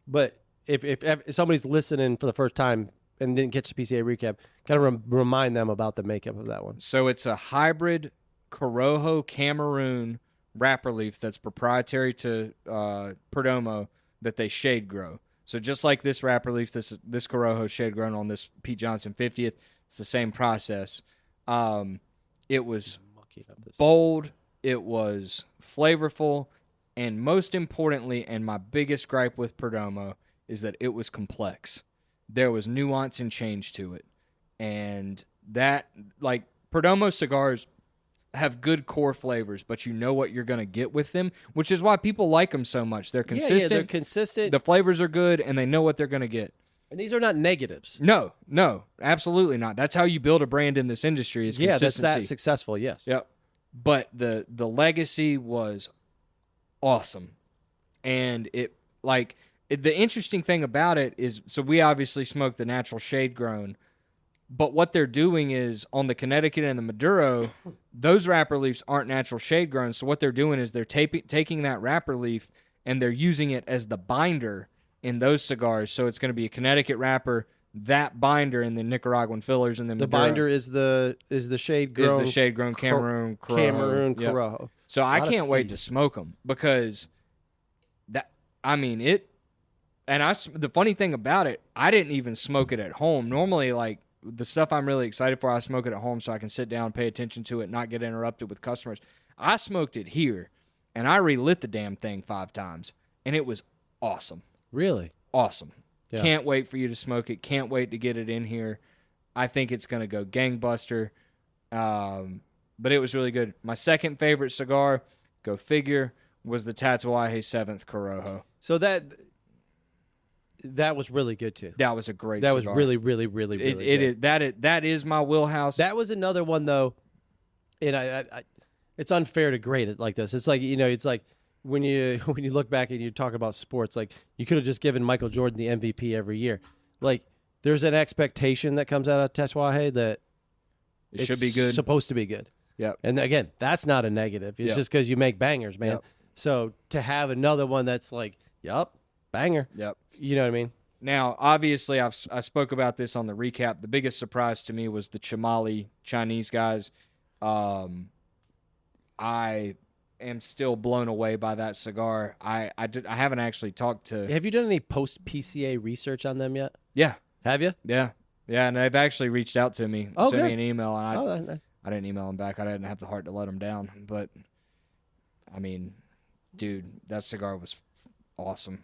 But if somebody's listening for the first time and didn't catch the PCA recap, kind of remind them about the makeup of that one. So it's a hybrid Corojo Cameroon wrapper leaf that's proprietary to Perdomo that they shade grow. So just like this wrapper leaf, this Corojo shade grown on this Pete Johnson 50th, it's the same process. It was bold, it was flavorful, and most importantly, and my biggest gripe with Perdomo, is that it was complex. There was nuance and change to it. And that, like, Perdomo cigars have good core flavors, but you know what you're going to get with them, which is why people like them so much. They're consistent. Yeah, they're consistent. The flavors are good, and they know what they're going to get. And these are not negatives. No, absolutely not. That's how you build a brand in this industry is consistency. That's that successful, yes. Yep. But the legacy was awesome. And the interesting thing about it is, so we obviously smoke the natural shade grown, but what they're doing is on the Connecticut and the Maduro, those wrapper leaves aren't natural shade grown. So what they're doing is they're taking that wrapper leaf and they're using it as the binder in those cigars. So it's going to be a Connecticut wrapper, that binder, and the Nicaraguan fillers, and then the Maduro binder is the shade grown. is the shade grown Cameroon Corojo. Cameroon Yep. Corojo. So I can't wait to smoke them because the funny thing about it, I didn't even smoke it at home. Normally, like, the stuff I'm really excited for, I smoke it at home so I can sit down, pay attention to it, not get interrupted with customers. I smoked it here, and I relit the damn thing 5 times, and it was awesome. Really? Awesome. Yeah. Can't wait for you to smoke it. Can't wait to get it in here. I think it's going to go gangbuster. But it was really good. My second favorite cigar, go figure, was the Tatuaje 7th Corojo. So that was really good too. That was a great That cigar. was really, really, really, really good. That is my wheelhouse. That was another one though, and I it's unfair to grade it like this. It's like, it's like when you look back and you talk about sports, like you could have just given Michael Jordan the MVP every year. Like there's an expectation that comes out of Tatuaje that it should be good. Supposed to be good. Yep. And again, that's not a negative. It's just because you make bangers, man. Yep. So to have another one that's like, yup, banger. Yep. You know what I mean? Now, obviously, I spoke about this on the recap. The biggest surprise to me was the Chamali Chinese guys. I am still blown away by that cigar. I haven't actually talked to. Have you done any post PCA research on them yet? Yeah. Have you? Yeah. Yeah, and they've actually reached out to me, sent me an email, and that's nice. I didn't email them back. I didn't have the heart to let them down. But, I mean, dude, that cigar was awesome.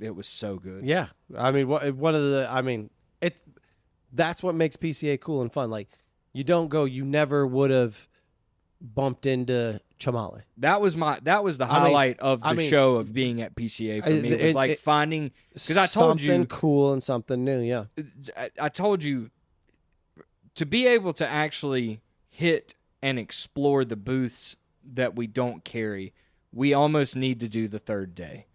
It was so good. Yeah. I mean, that's what makes PCA cool and fun. Like, you never would have bumped into Chamali. That was the highlight of the show of being at PCA for me. It was finding, because I told you something cool and something new. Yeah, I told you to be able to actually hit and explore the booths that we don't carry. We almost need to do the third day,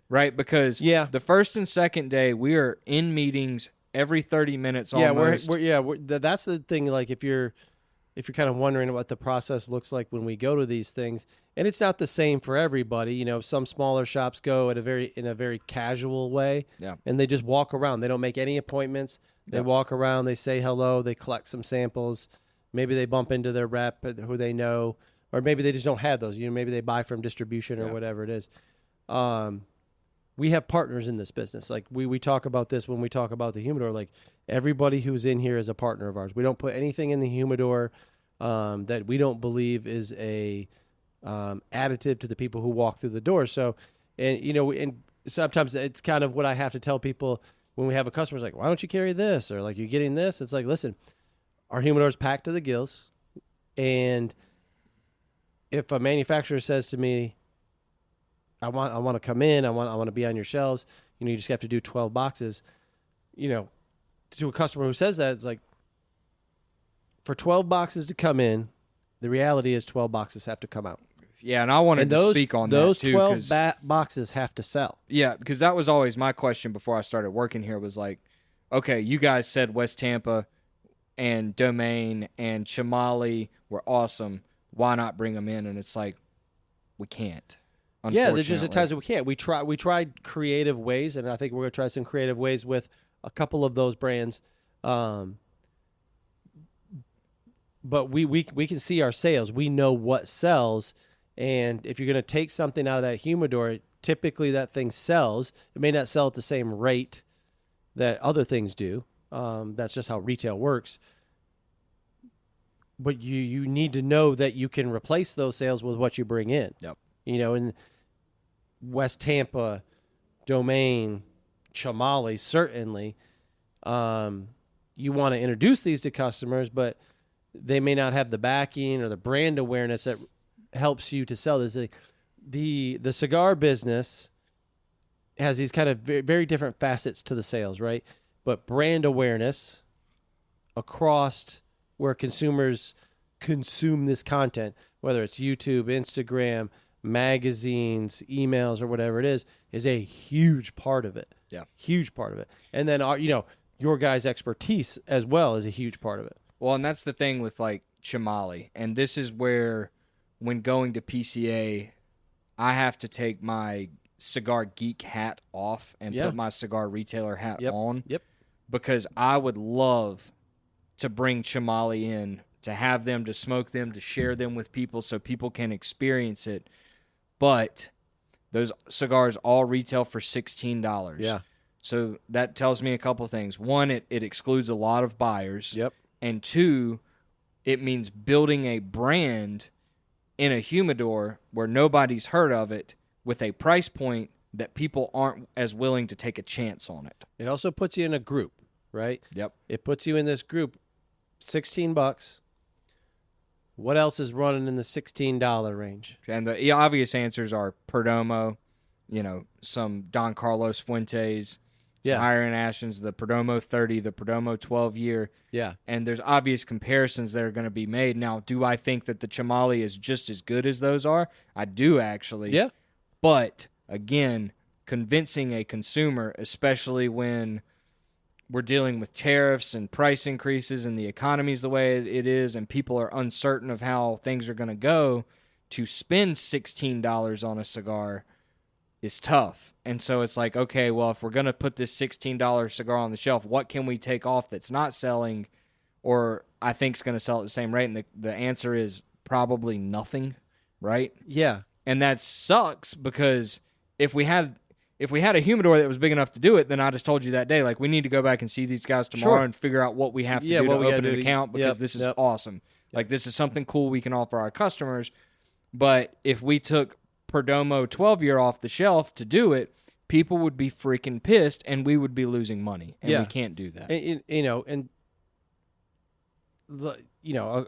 right? Because the first and second day we are in meetings every 30 minutes. Almost. We're that's the thing. Like if you're if you're kind of wondering what the process looks like when we go to these things, and it's not the same for everybody. You know, some smaller shops go in a very casual way, and they just walk around. They don't make any appointments. They walk around. They say hello. They collect some samples. Maybe they bump into their rep who they know, or maybe they just don't have those. You know, maybe they buy from distribution or whatever it is. We have partners in this business. Like we talk about this when we talk about the humidor. Like everybody who's in here is a partner of ours. We don't put anything in the humidor that we don't believe is a additive to the people who walk through the door. So, and sometimes it's kind of what I have to tell people when we have a customer's like, why don't you carry this? Or like, you getting this? It's like, listen, our humidor is packed to the gills. And if a manufacturer says to me, I want to come in, I want to be on your shelves, you just have to do 12 boxes, to a customer who says that, it's like, for 12 boxes to come in, the reality is 12 boxes have to come out. Yeah, and I wanted to speak on that too. Those 12 boxes have to sell. Yeah, because that was always my question before I started working here was like, okay, you guys said West Tampa and Domain and Chamali were awesome. Why not bring them in? And it's like, we can't. Yeah, there's just times that we can't. We tried creative ways, and I think we're going to try some creative ways with a couple of those brands. But we can see our sales. We know what sells. And if you're going to take something out of that humidor, typically that thing sells. It may not sell at the same rate that other things do. That's just how retail works. But you need to know that you can replace those sales with what you bring in. Yep. In West Tampa, Domain, Chamali, certainly, you want to introduce these to customers, but they may not have the backing or the brand awareness that helps you to sell this. The cigar business has these kind of very, very different facets to the sales, right? But brand awareness across where consumers consume this content, whether it's YouTube, Instagram, magazines, emails, or whatever it is a huge part of it. Yeah. Huge part of it. And then, your guys' expertise as well is a huge part of it. Well, and that's the thing with, like, Chamali. And this is where, when going to PCA, I have to take my cigar geek hat off and put my cigar retailer hat on. Yep. Because I would love to bring Chamali in, to have them, to smoke them, to share them with people so people can experience it. But those cigars all retail for $16. Yeah. So that tells me a couple things. One, it excludes a lot of buyers. Yep. And two, it means building a brand in a humidor where nobody's heard of it with a price point that people aren't as willing to take a chance on it. It also puts you in a group, right? Yep. It puts you in this group, $16. What else is running in the $16 range? And the obvious answers are Perdomo, some Don Carlos Fuentes, Iron Ashens, the Perdomo 30, the Perdomo 12-year. Yeah. And there's obvious comparisons that are going to be made. Now, do I think that the Chamali is just as good as those are? I do, actually. Yeah. But, again, convincing a consumer, especially when we're dealing with tariffs and price increases and the economy's the way it is and people are uncertain of how things are going to go, to spend $16 on a cigar is tough. And so it's like, okay, well, if we're going to put this $16 cigar on the shelf, what can we take off that's not selling or I think is going to sell at the same rate? And the answer is probably nothing, right? Yeah. And that sucks because if we had a humidor that was big enough to do it, then I just told you that day, like, we need to go back and see these guys tomorrow and figure out what we have to do to open an account because this is awesome. Like, this is something cool we can offer our customers. But if we took Perdomo 12-year off the shelf to do it, people would be freaking pissed and we would be losing money. And we can't do that.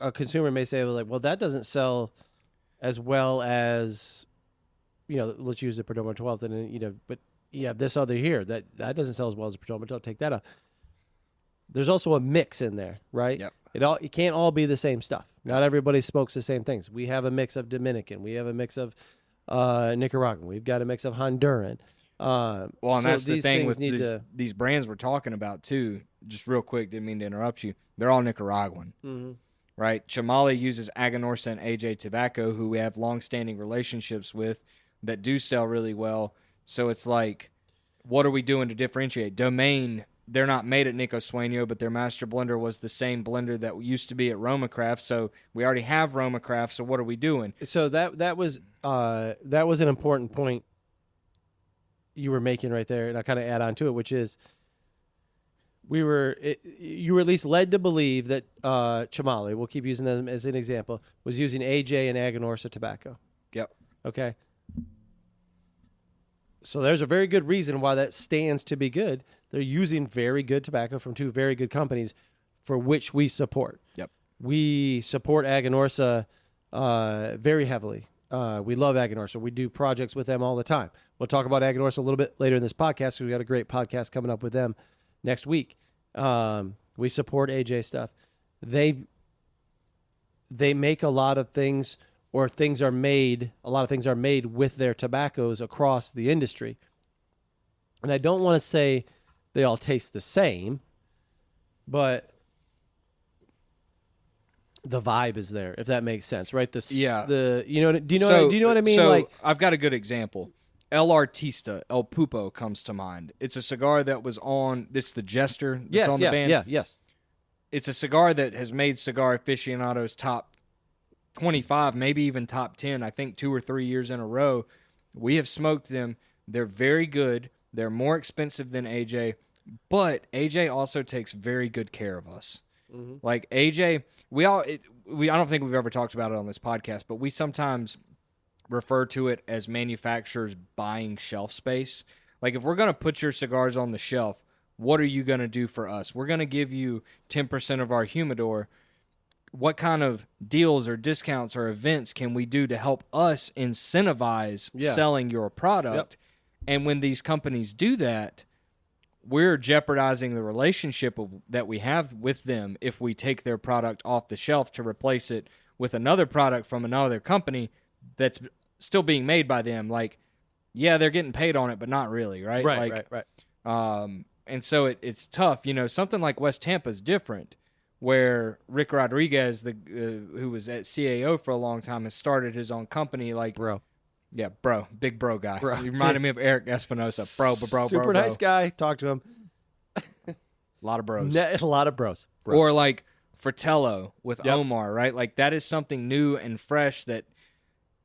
A consumer may say, like, well, that doesn't sell as well as, let's use the Perdomo 12, and but you have this other here that doesn't sell as well as the Perdomo 12. Take that off. There's also a mix in there, right? Yep. It can't all be the same stuff. Not everybody smokes the same things. We have a mix of Dominican. We have a mix of Nicaraguan. We've got a mix of Honduran. And that's the thing with these brands we're talking about too. Just real quick, didn't mean to interrupt you. They're all Nicaraguan. Mm-hmm. right? Chamale uses Aganorsa and AJ Tobacco, who we have long-standing relationships with that do sell really well. So it's like, what are we doing to differentiate? Domain, they're not made at Nico Sueño, but their master blender was the same blender that used to be at Roma Craft. So we already have Roma Craft. So what are we doing? So that was an important point you were making right there, and I kind of add on to it, which is you were at least led to believe that Chamale, we'll keep using them as an example, was using AJ and Aganorsa tobacco. Yep. Okay. So there's a very good reason why that stands to be good. They're using very good tobacco from two very good companies for which we support. Yep. We support Aganorsa very heavily. We love Aganorsa. We do projects with them all the time. We'll talk about Aganorsa a little bit later in this podcast. We've got a great podcast coming up with them next week. We support AJ stuff. They make a lot of things, or a lot of things are made with their tobaccos across the industry. And I don't want to say they all taste the same, but the vibe is there, if that makes sense, right? Do you know what I mean? So like, I've got a good example. El Artista, El Pupo comes to mind. It's a cigar that was on, this the Jester that's on the band. Yes. It's a cigar that has made Cigar Aficionado's top 25, maybe even top 10, I think 2 or 3 years in a row. We have smoked them. They're very good. They're more expensive than AJ, but AJ also takes very good care of us. Mm-hmm. Like AJ, I don't think we've ever talked about it on this podcast, but we sometimes refer to it as manufacturers buying shelf space. Like, if we're going to put your cigars on the shelf, what are you going to do for us? We're going to give you 10% of our humidor. What kind of deals or discounts or events can we do to help us incentivize selling your product? Yep. And when these companies do that, we're jeopardizing the relationship that we have with them if we take their product off the shelf to replace it with another product from another company that's still being made by them. Like, yeah, they're getting paid on it, but not really, right? Right. And so it's tough. You know, something like West Tampa is different, where Rick Rodriguez, who was at CAO for a long time, has started his own company. Like, bro. Yeah, bro. Big bro guy. Bro. He reminded me of Eric Espinosa. Bro. Super nice guy. Talk to him. A lot of bros. A lot of bros. Bro. Or like Fratello with Omar, right? Like, that is something new and fresh that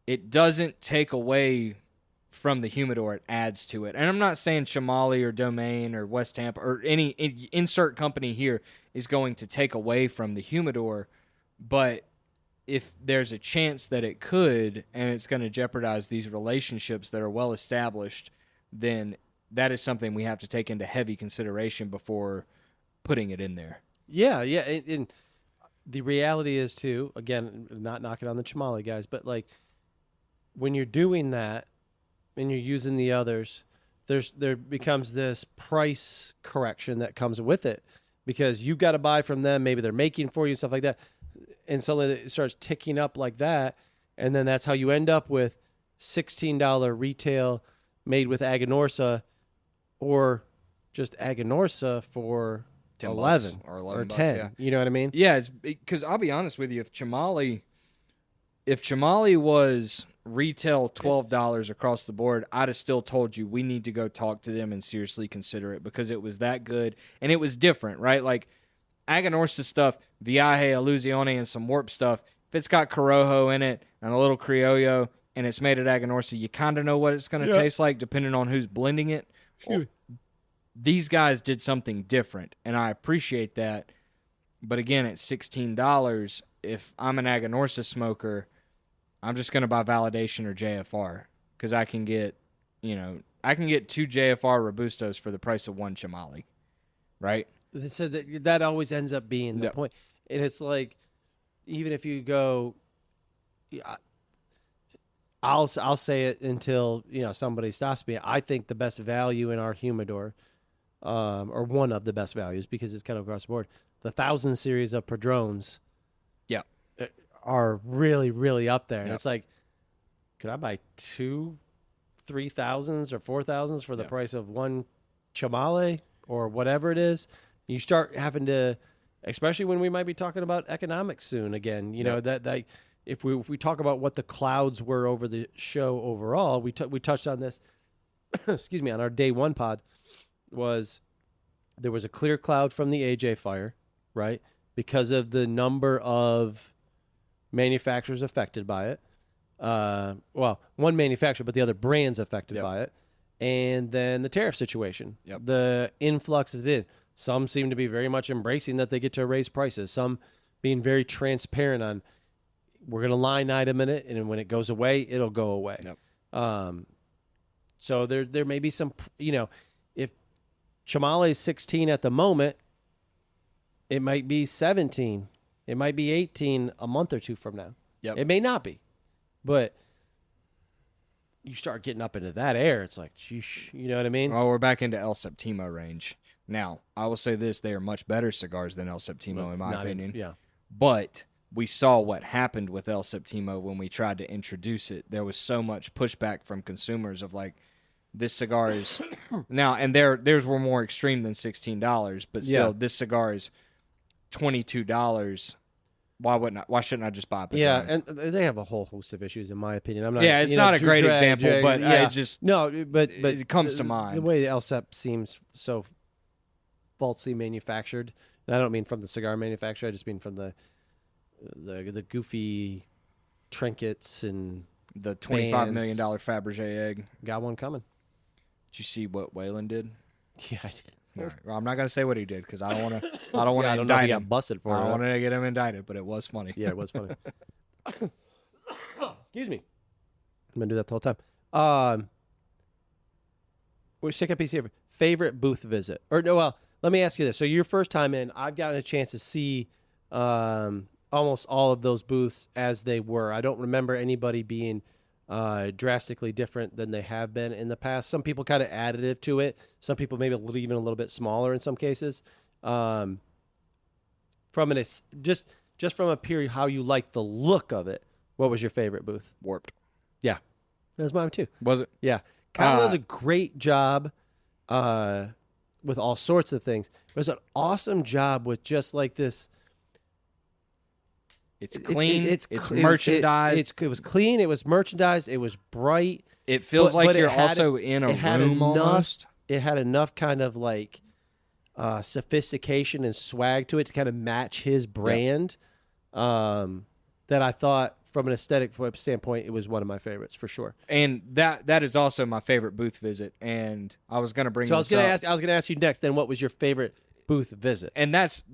it doesn't take away from the humidor. It adds to it. And I'm not saying Chamale or Domain or West Tampa or any insert company here is going to take away from the humidor, but if there's a chance that it could, and it's going to jeopardize these relationships that are well established, then that is something we have to take into heavy consideration before putting it in there. Yeah. And the reality is, too, again, not knocking on the Chamale guys, but like, when you're doing that and you're using the others, there becomes this price correction that comes with it, because you've got to buy from them. Maybe they're making for you, stuff like that. And suddenly it starts ticking up like that. And then that's how you end up with $16 retail made with Aganorsa, or just Aganorsa for 11 or 10. Bucks, yeah. You know what I mean? Yeah, it's because I'll be honest with you, if Chamale was retail $12 across the board, I'd have still told you we need to go talk to them and seriously consider it, because it was that good and it was different, right? Like, Aganorsa stuff, Viaje, Illusione, and some Warp stuff, if it's got Corojo in it and a little Criollo and it's made at Aganorsa, you kind of know what it's going to taste like depending on who's blending it. These guys did something different, and I appreciate that. But again, at $16, if I'm an Aganorsa smoker, I'm just going to buy Validation or JFR, because I can get 2 JFR Robustos for the price of one Chamale, right? So that always ends up being the point. And it's like, even if you go, I'll say it until somebody stops me. I think the best value in our humidor, or one of the best values, because it's kind of across the board, the 1000 series of Padrones, are really, really up there. And it's like, could I buy 2 3000s or 4000s for the price of one Chamale or whatever it is? You start having to especially when we might be talking about economics soon again. You know, that if we talk about what the clouds were over the show overall, we touched on this, excuse me, on our day one pod, there was a clear cloud from the AJ fire, right? Because of the number of manufacturers affected by it. Well, one manufacturer, but the other brands affected by it. And then the tariff situation, the influx is in. Some seem to be very much embracing that they get to raise prices. Some being very transparent on, we're going to line item in it, and when it goes away, it'll go away. So there may be some, you know, if Chamale is 16 at the moment, it might be 17. It might be 18 a month or two from now. It may not be. But you start getting up into that air, it's like, sheesh, you know what I mean? Oh, we're back into El Septimo range. Now, I will say this, they are much better cigars than El Septimo, in my opinion. But we saw what happened with El Septimo when we tried to introduce it. There was so much pushback from consumers of like, this cigar is now, and theirs were more extreme than $16, but still, this cigar is $22. Why shouldn't I just buy a Patron? Yeah, and they have a whole host of issues, in my opinion. I'm not. Yeah, it's not a great example, but I just but it comes to mind. The way El Sep seems so falsely manufactured, and I don't mean from the cigar manufacturer. I just mean from the goofy trinkets and the $25 million Fabergé egg. Got one coming. Did you see what Waylon did? Yeah, I did. Right. Well, I'm not going to say what he did because I don't want to. I don't want to I don't indict know if he him. got busted for it. I don't want to get him indicted, but it was funny. Yeah, it was funny. Excuse me. I'm gonna do that the whole time. We'll check out PCA. Favorite booth visit, or no? Well, let me ask you this. So your first time in, I've gotten a chance to see almost all of those booths as they were. I don't remember anybody being drastically different than they have been in the past. Some people kind of additive to it. Some people maybe even a little bit smaller in some cases. From just from a period, how you like the look of it. What was your favorite booth? Warped. Yeah, that was mine too. Was it? Yeah, Kyle does a great job with all sorts of things. It was an awesome job with just like this. It's clean. It's merchandised. It was clean. It was merchandised. It was bright. It feels like you're also in a room almost. It had enough kind of like sophistication and swag to it to kind of match his brand. That I thought, from an aesthetic standpoint, it was one of my favorites for sure. And that is also my favorite booth visit. And I was going to bring. So I was going to ask you next. Then, what was your favorite booth visit? And that's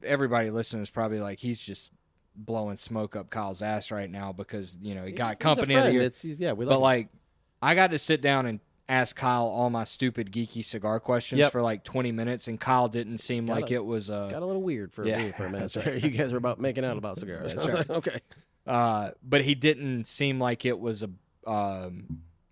everybody listening is probably like, he's just blowing smoke up Kyle's ass right now because he got company of the year. We love but him. like, I got to sit down and ask Kyle all my stupid geeky cigar questions for like 20 minutes, and Kyle didn't seem like it was got a little weird for me for a minute. There. You guys were about making out about cigars. I was like, okay, but he didn't seem like it was a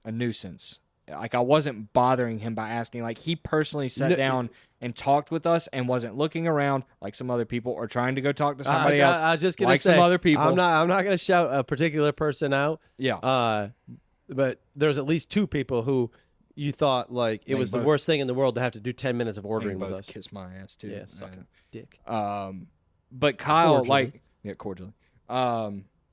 nuisance. Like, I wasn't bothering him by asking. Like, he personally sat down and talked with us and wasn't looking around like some other people or trying to go talk to somebody else. I was just gonna like say, some other people. I'm not gonna shout a particular person out. Yeah. But there's at least two people who you thought like it was the worst thing in the world to have to do 10 minutes of ordering with us. Kiss my ass too. Yeah, suck a dick. But Kyle, cordially. cordially.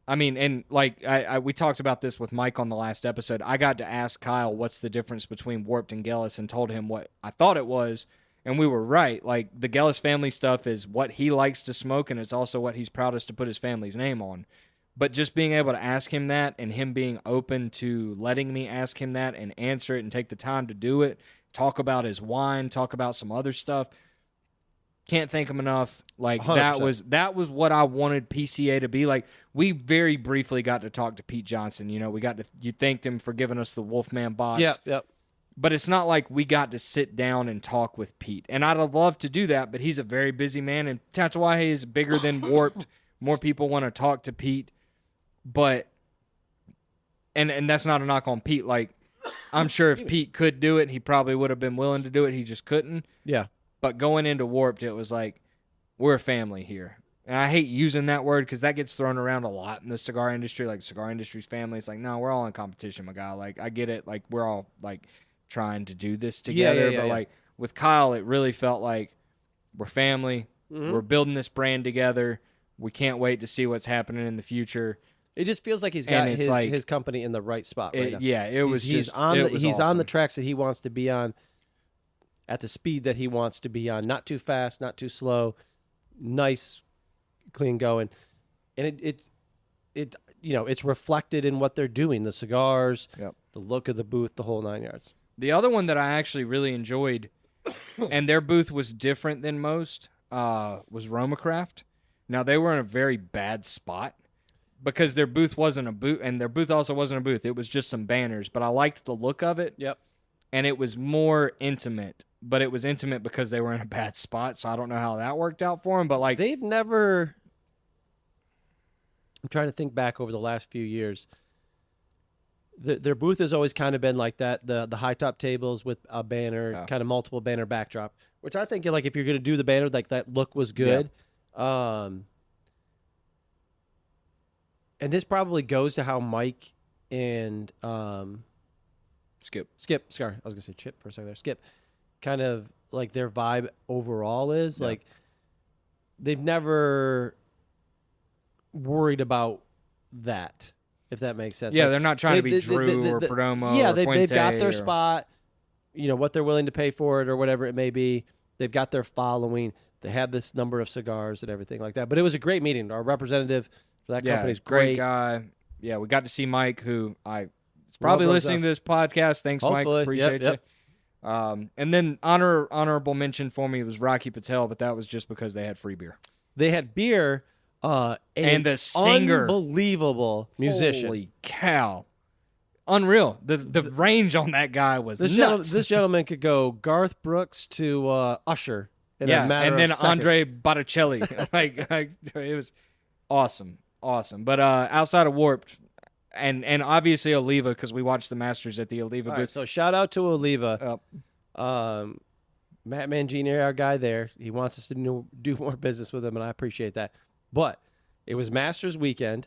I mean, and like we talked about this with Mike on the last episode. I got to ask Kyle what's the difference between Warped and Gellis and told him what I thought it was, and we were right. Like, the Gellis family stuff is what he likes to smoke, and it's also what he's proudest to put his family's name on. But just being able to ask him that and him being open to letting me ask him that and answer it and take the time to do it, talk about his wine, talk about some other stuff. Can't thank him enough. Like, 100%. that was what I wanted PCA to be like. We very briefly got to talk to Pete Johnson. You thanked him for giving us the Wolfman box. Yep. But it's not like we got to sit down and talk with Pete. And I'd have loved to do that, but he's a very busy man, and Tatawahe is bigger than Warped. More people want to talk to Pete. But, and that's not a knock on Pete. Like, I'm sure if Pete could do it, he probably would have been willing to do it. He just couldn't. Yeah. But going into Warped, it was like, we're a family here. And I hate using that word because that gets thrown around a lot in the cigar industry. Like, cigar industry's family. It's like, no, we're all in competition, my guy. Like, I get it. Like, we're all, like, trying to do this together. But, like, with Kyle, it really felt like We're family. We're building this brand together. We can't wait to see what's happening in the future. It just feels like he's got his company in the right spot right now. Yeah, he's on the tracks that he wants to be on, at the speed that he wants to be on. Not too fast, not too slow. Nice, clean going, and it's reflected in what they're doing. The cigars, the look of the booth, the whole 9 yards. The other one that I actually really enjoyed, and their booth was different than most, was Romacraft. Now, they were in a very bad spot because their booth wasn't a booth, and their booth also wasn't a booth. It was just some banners, but I liked the look of it. Yep. And it was more intimate, but it was intimate because they were in a bad spot, so I don't know how that worked out for them, but like... They've never... I'm trying to think back over the last few years. Their booth has always kind of been like that, the high top tables with a banner, kind of multiple banner backdrop, which I think like if you're going to do the banner, like that look was good. Yeah. And this probably goes to how Mike and Skip. Sorry, I was going to say Chip for a second there. Skip, kind of like their vibe overall is like they've never worried about that. If that makes sense. Yeah, like, they're not trying to be Drew or Perdomo or Fuente. They've got their spot, what they're willing to pay for it or whatever it may be. They've got their following. They have this number of cigars and everything like that. But it was a great meeting. Our representative for that company is great. Guy. Yeah, we got to see Mike, who is probably listening to this podcast. Thanks, hopefully. Mike. Appreciate you. And then honorable mention for me was Rocky Patel, but that was just because they had free beer. They had beer. And the singer, unbelievable musician. Holy cow, unreal! The range on that guy was nuts. This gentleman could go Garth Brooks to Usher in a matter and then of seconds. Andre Botticelli. like it was awesome. But outside of Warped, and obviously Oliva, because we watched the Masters at the Oliva booth. Right, so shout out to Oliva. Matt Mangini, our guy there, he wants us to do more business with him, and I appreciate that. But it was Masters weekend.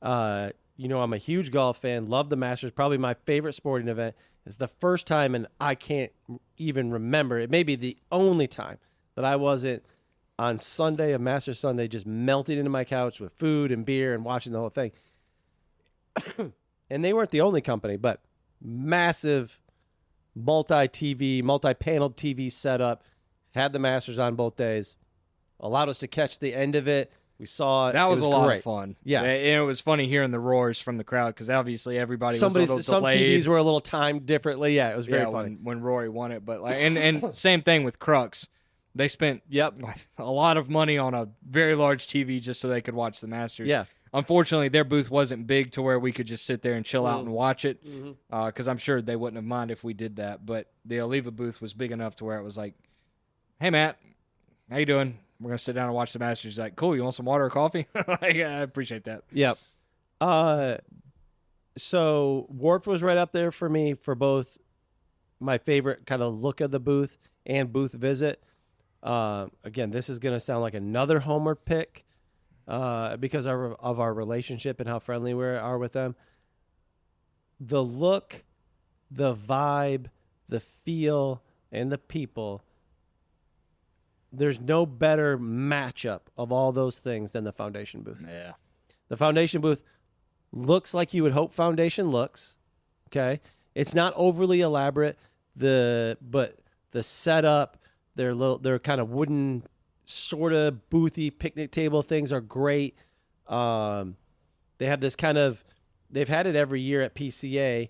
I'm a huge golf fan. Love the Masters. Probably my favorite sporting event. It's the first time, and I can't even remember. It may be the only time that I wasn't on Sunday, of Masters Sunday, just melting into my couch with food and beer and watching the whole thing. And they weren't the only company, but massive multi-paneled TV setup. Had the Masters on both days. Allowed us to catch the end of it. We saw it. That was a lot great. of fun. Yeah. And it was funny hearing the roars from the crowd because obviously everybody was a little delayed. Some TVs were a little timed differently. Yeah, it was very funny. When Rory won it. But and same thing with Crux. They spent a lot of money on a very large TV just so they could watch the Masters. Yeah. Unfortunately, their booth wasn't big to where we could just sit there and chill out and watch it because I'm sure they wouldn't have minded if we did that. But the Oliva booth was big enough to where it was like, hey, Matt, how you doing? We're going to sit down and watch the Masters. He's like, cool, you want some water or coffee? I appreciate that. Yep. So Warped was right up there for me for both my favorite kind of look of the booth and booth visit. Again, this is going to sound like another homer pick because of our relationship and how friendly we are with them. The look, the vibe, the feel, and the people, there's no better matchup of all those things than the Foundation booth. Yeah. The Foundation booth looks like you would hope Foundation looks. Okay. It's not overly elaborate. But the setup, their kind of wooden sort of boothy picnic table things are great. They have this kind of, they've had it every year at PCA,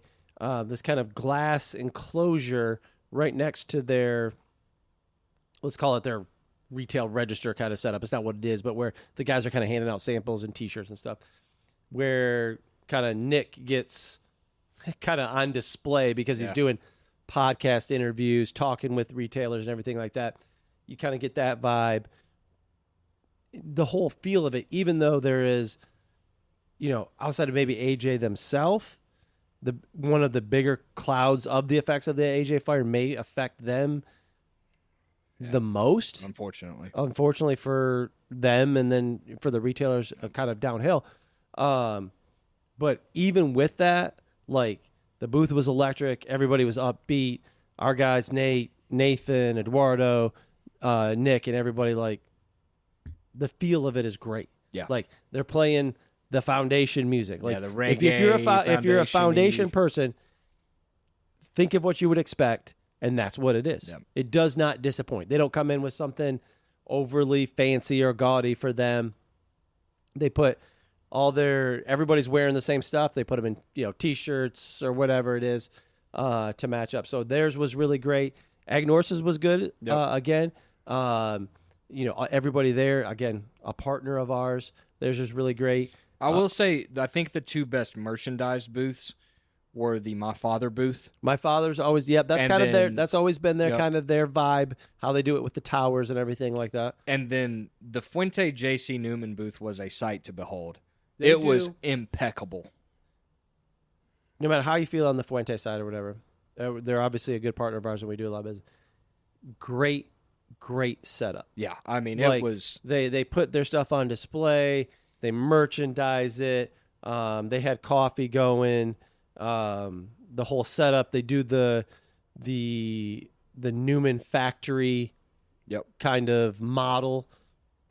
this kind of glass enclosure right next to their, let's call it their retail register kind of setup. It's not what it is, but where the guys are kind of handing out samples and T-shirts and stuff, where kind of Nick gets kind of on display because he's doing podcast interviews, talking with retailers and everything like that. You kind of get that vibe. The whole feel of it, even though there is, outside of maybe AJ themselves, one of the bigger clouds of the effects of the AJ fire may affect them the most, unfortunately for them, and then for the retailers kind of downhill. But even with that, like, the booth was electric, everybody was upbeat. Our guys, Nate, Nathan, Eduardo, Nick and everybody, like, the feel of it is great. Yeah. Like, they're playing the foundation music. Like, the reggae. If you're a foundation person, think of what you would expect, and that's what it is. Yep. It does not disappoint. They don't come in with something overly fancy or gaudy for them. They put everybody's wearing the same stuff. They put them in, T-shirts or whatever it is to match up. So theirs was really great. Agnorsa's was good again. Everybody there, again, a partner of ours. Theirs was really great. I will say, I think the 2 best merchandise booths were the My Father booth. My Father's always, that's kind of that's always been their kind of their vibe, how they do it with the towers and everything like that. And then the Fuente J.C. Newman booth was a sight to behold. It was impeccable. No matter how you feel on the Fuente side or whatever, they're obviously a good partner of ours and we do a lot of business. Great setup. Yeah, I mean, it was... They put their stuff on display. They merchandise it. They had coffee going. The whole setup. They do the Newman factory kind of model,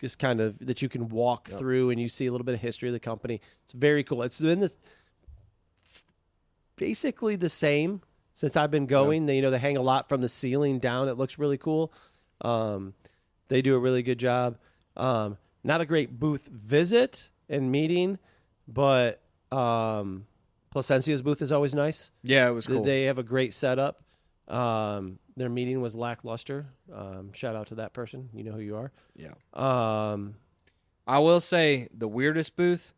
just kind of that you can walk through and you see a little bit of history of the company. It's very cool. It's been basically the same since I've been going. They hang a lot from the ceiling down. It looks really cool. They do a really good job. Not a great booth visit and meeting, but Placencia's booth is always nice. Yeah, it was cool. They have a great setup. Their meeting was lackluster. Shout out to that person. You know who you are. Yeah. I will say the weirdest booth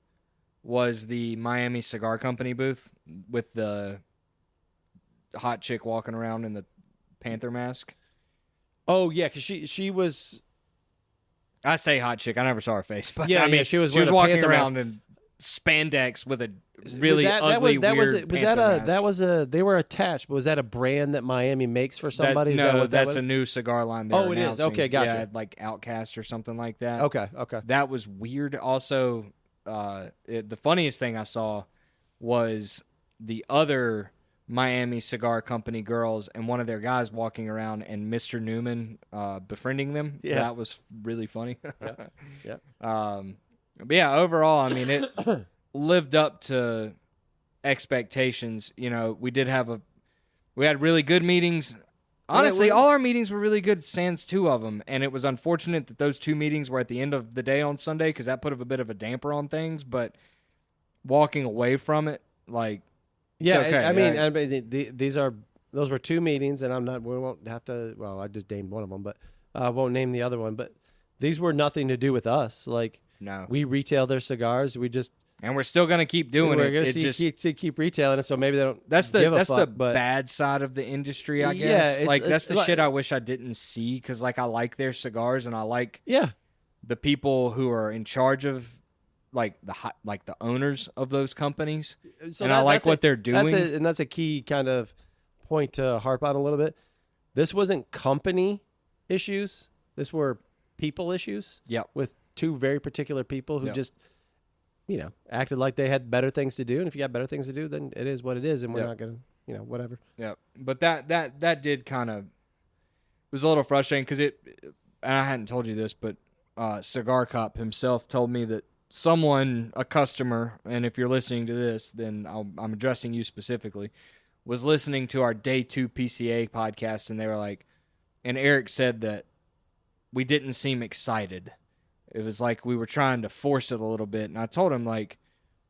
was the Miami Cigar Company booth with the hot chick walking around in the panther mask. Oh, yeah, because she was... I say hot chick. I never saw her face. But yeah, I mean, she was walking around in spandex with a really ugly, weird panther mask. They were attached, but was that a brand that Miami makes for somebody? That's a new cigar line they're announcing. It is? Okay, gotcha. Yeah, like Outcast or something like that. Okay. That was weird. Also, the funniest thing I saw was the other Miami Cigar Company girls and one of their guys walking around and Mr. Newman befriending them. Yeah. That was really funny. Yeah. But yeah, overall, I mean, it lived up to expectations. We had really good meetings. Honestly, all our meetings were really good, sans 2 of them. And it was unfortunate that those 2 meetings were at the end of the day on Sunday because that put a bit of a damper on things. But walking away from it, like, yeah, okay. I mean, those were 2 meetings, and we won't have to. Well, I just named one of them, but I won't name the other one. But these were nothing to do with us. Like, no, we retail their cigars. And we're still gonna keep doing it. We're gonna keep retailing it, so maybe they don't. That's the but bad side of the industry, I guess. Yeah, that's the shit I wish I didn't see because, I like their cigars and I like the people who are in charge of the owners of those companies, and I like what they're doing. And that's a key kind of point to harp on a little bit. This wasn't company issues. This were people issues. Yep. With 2 very particular people who just, acted like they had better things to do. And if you got better things to do, then it is what it is. And we're not going to, whatever. Yeah. But that did kind of, was a little frustrating because and I hadn't told you this, but Cigar Cop himself told me that a customer, and if you're listening to this, then I'm addressing you specifically, was listening to our Day 2 PCA podcast, and they were like, and Eric said that we didn't seem excited. It was like we were trying to force it a little bit, and I told him, like,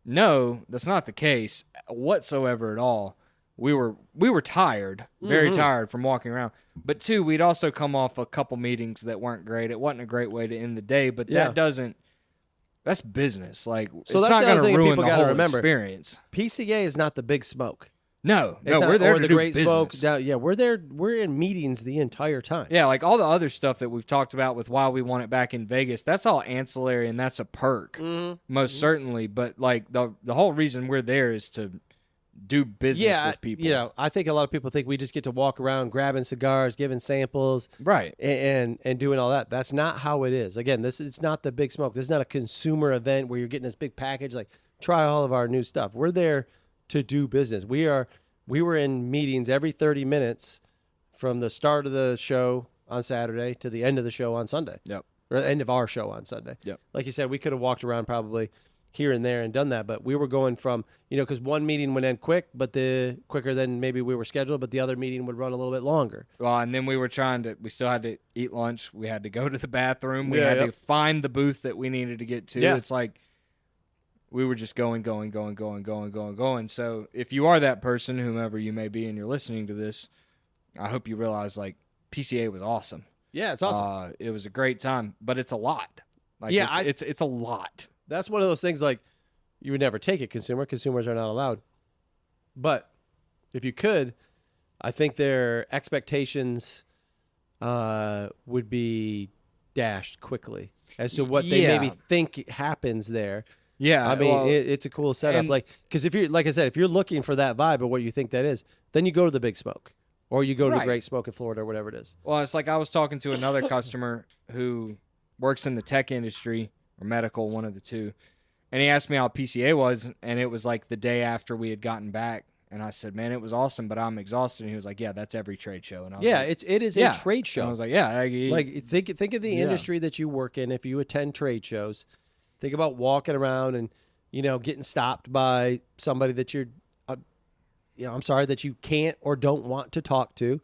no, that's not the case whatsoever at all. We were tired, very tired from walking around. But 2, we'd also come off a couple meetings that weren't great. It wasn't a great way to end the day, but that's business. Like, so it's not going to ruin the whole experience. PCA is not the big smoke. No, we're there to do great business. Smoke. Yeah, we're there. We're in meetings the entire time. Yeah, like all the other stuff that we've talked about with why we want it back in Vegas, that's all ancillary and that's a perk, most certainly. But like the whole reason we're there is to do business with people. I think a lot of people think we just get to walk around grabbing cigars, giving samples, right, and doing all that. That's not how it is. Again, it's not the big smoke. This is not a consumer event where you're getting this big package. Like, try all of our new stuff. We're there to do business. We were in meetings every 30 minutes from the start of the show on Saturday to the end of the show on Sunday. Yep. Or the end of our show on Sunday. Yep. Like you said, we could have walked around probably here and there and done that, but we were going from, because one meeting would end quick, but quicker than maybe we were scheduled, but the other meeting would run a little bit longer. Well, and then we still had to eat lunch. We had to go to the bathroom. We had to find the booth that we needed to get to. Yeah. It's like we were just going. So if you are that person, whomever you may be, and you're listening to this, I hope you realize, like, PCA was awesome. Yeah, it's awesome. It was a great time, but it's a lot. Like, yeah, it's a lot. That's one of those things, like, you would never take it, consumer. Consumers are not allowed. But if you could, I think their expectations would be dashed quickly as to what they maybe think happens there. Yeah, I mean, it's a cool setup. Like, because if you're, like I said, if you're looking for that vibe of what you think that is, then you go to the Big Smoke. Or you go to the Great Smoke in Florida or whatever it is. Well, it's like I was talking to another customer who works in the tech industry or medical, one of the two. And he asked me how PCA was, and it was like the day after we had gotten back. And I said, man, it was awesome, but I'm exhausted. And he was like, yeah, that's every trade show. And I was like, it is a trade show. And I was like, yeah. Like, think of the industry that you work in. If you attend trade shows, think about walking around and, getting stopped by somebody that you're, I'm sorry, that you can't or don't want to talk to,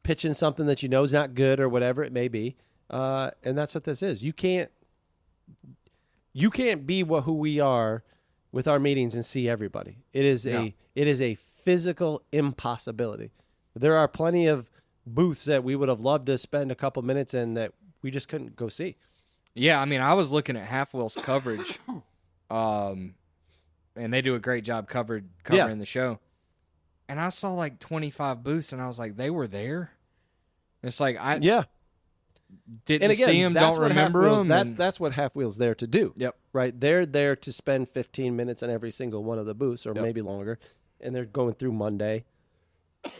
pitching something that is not good or whatever it may be. And that's what this is. You can't be who we are with our meetings and see everybody. It is a physical impossibility. There are plenty of booths that we would have loved to spend a couple minutes in that we just couldn't go see. Yeah, I mean, I was looking at Half Wheel's coverage, and they do a great job covering the show. And I saw like 25 booths, and I was like, they were there? It's like, didn't see them, don't remember them. That's what Half Wheel's there to do. Yep. Right? They're there to spend 15 minutes on every single one of the booths, or maybe longer. And they're going through Monday.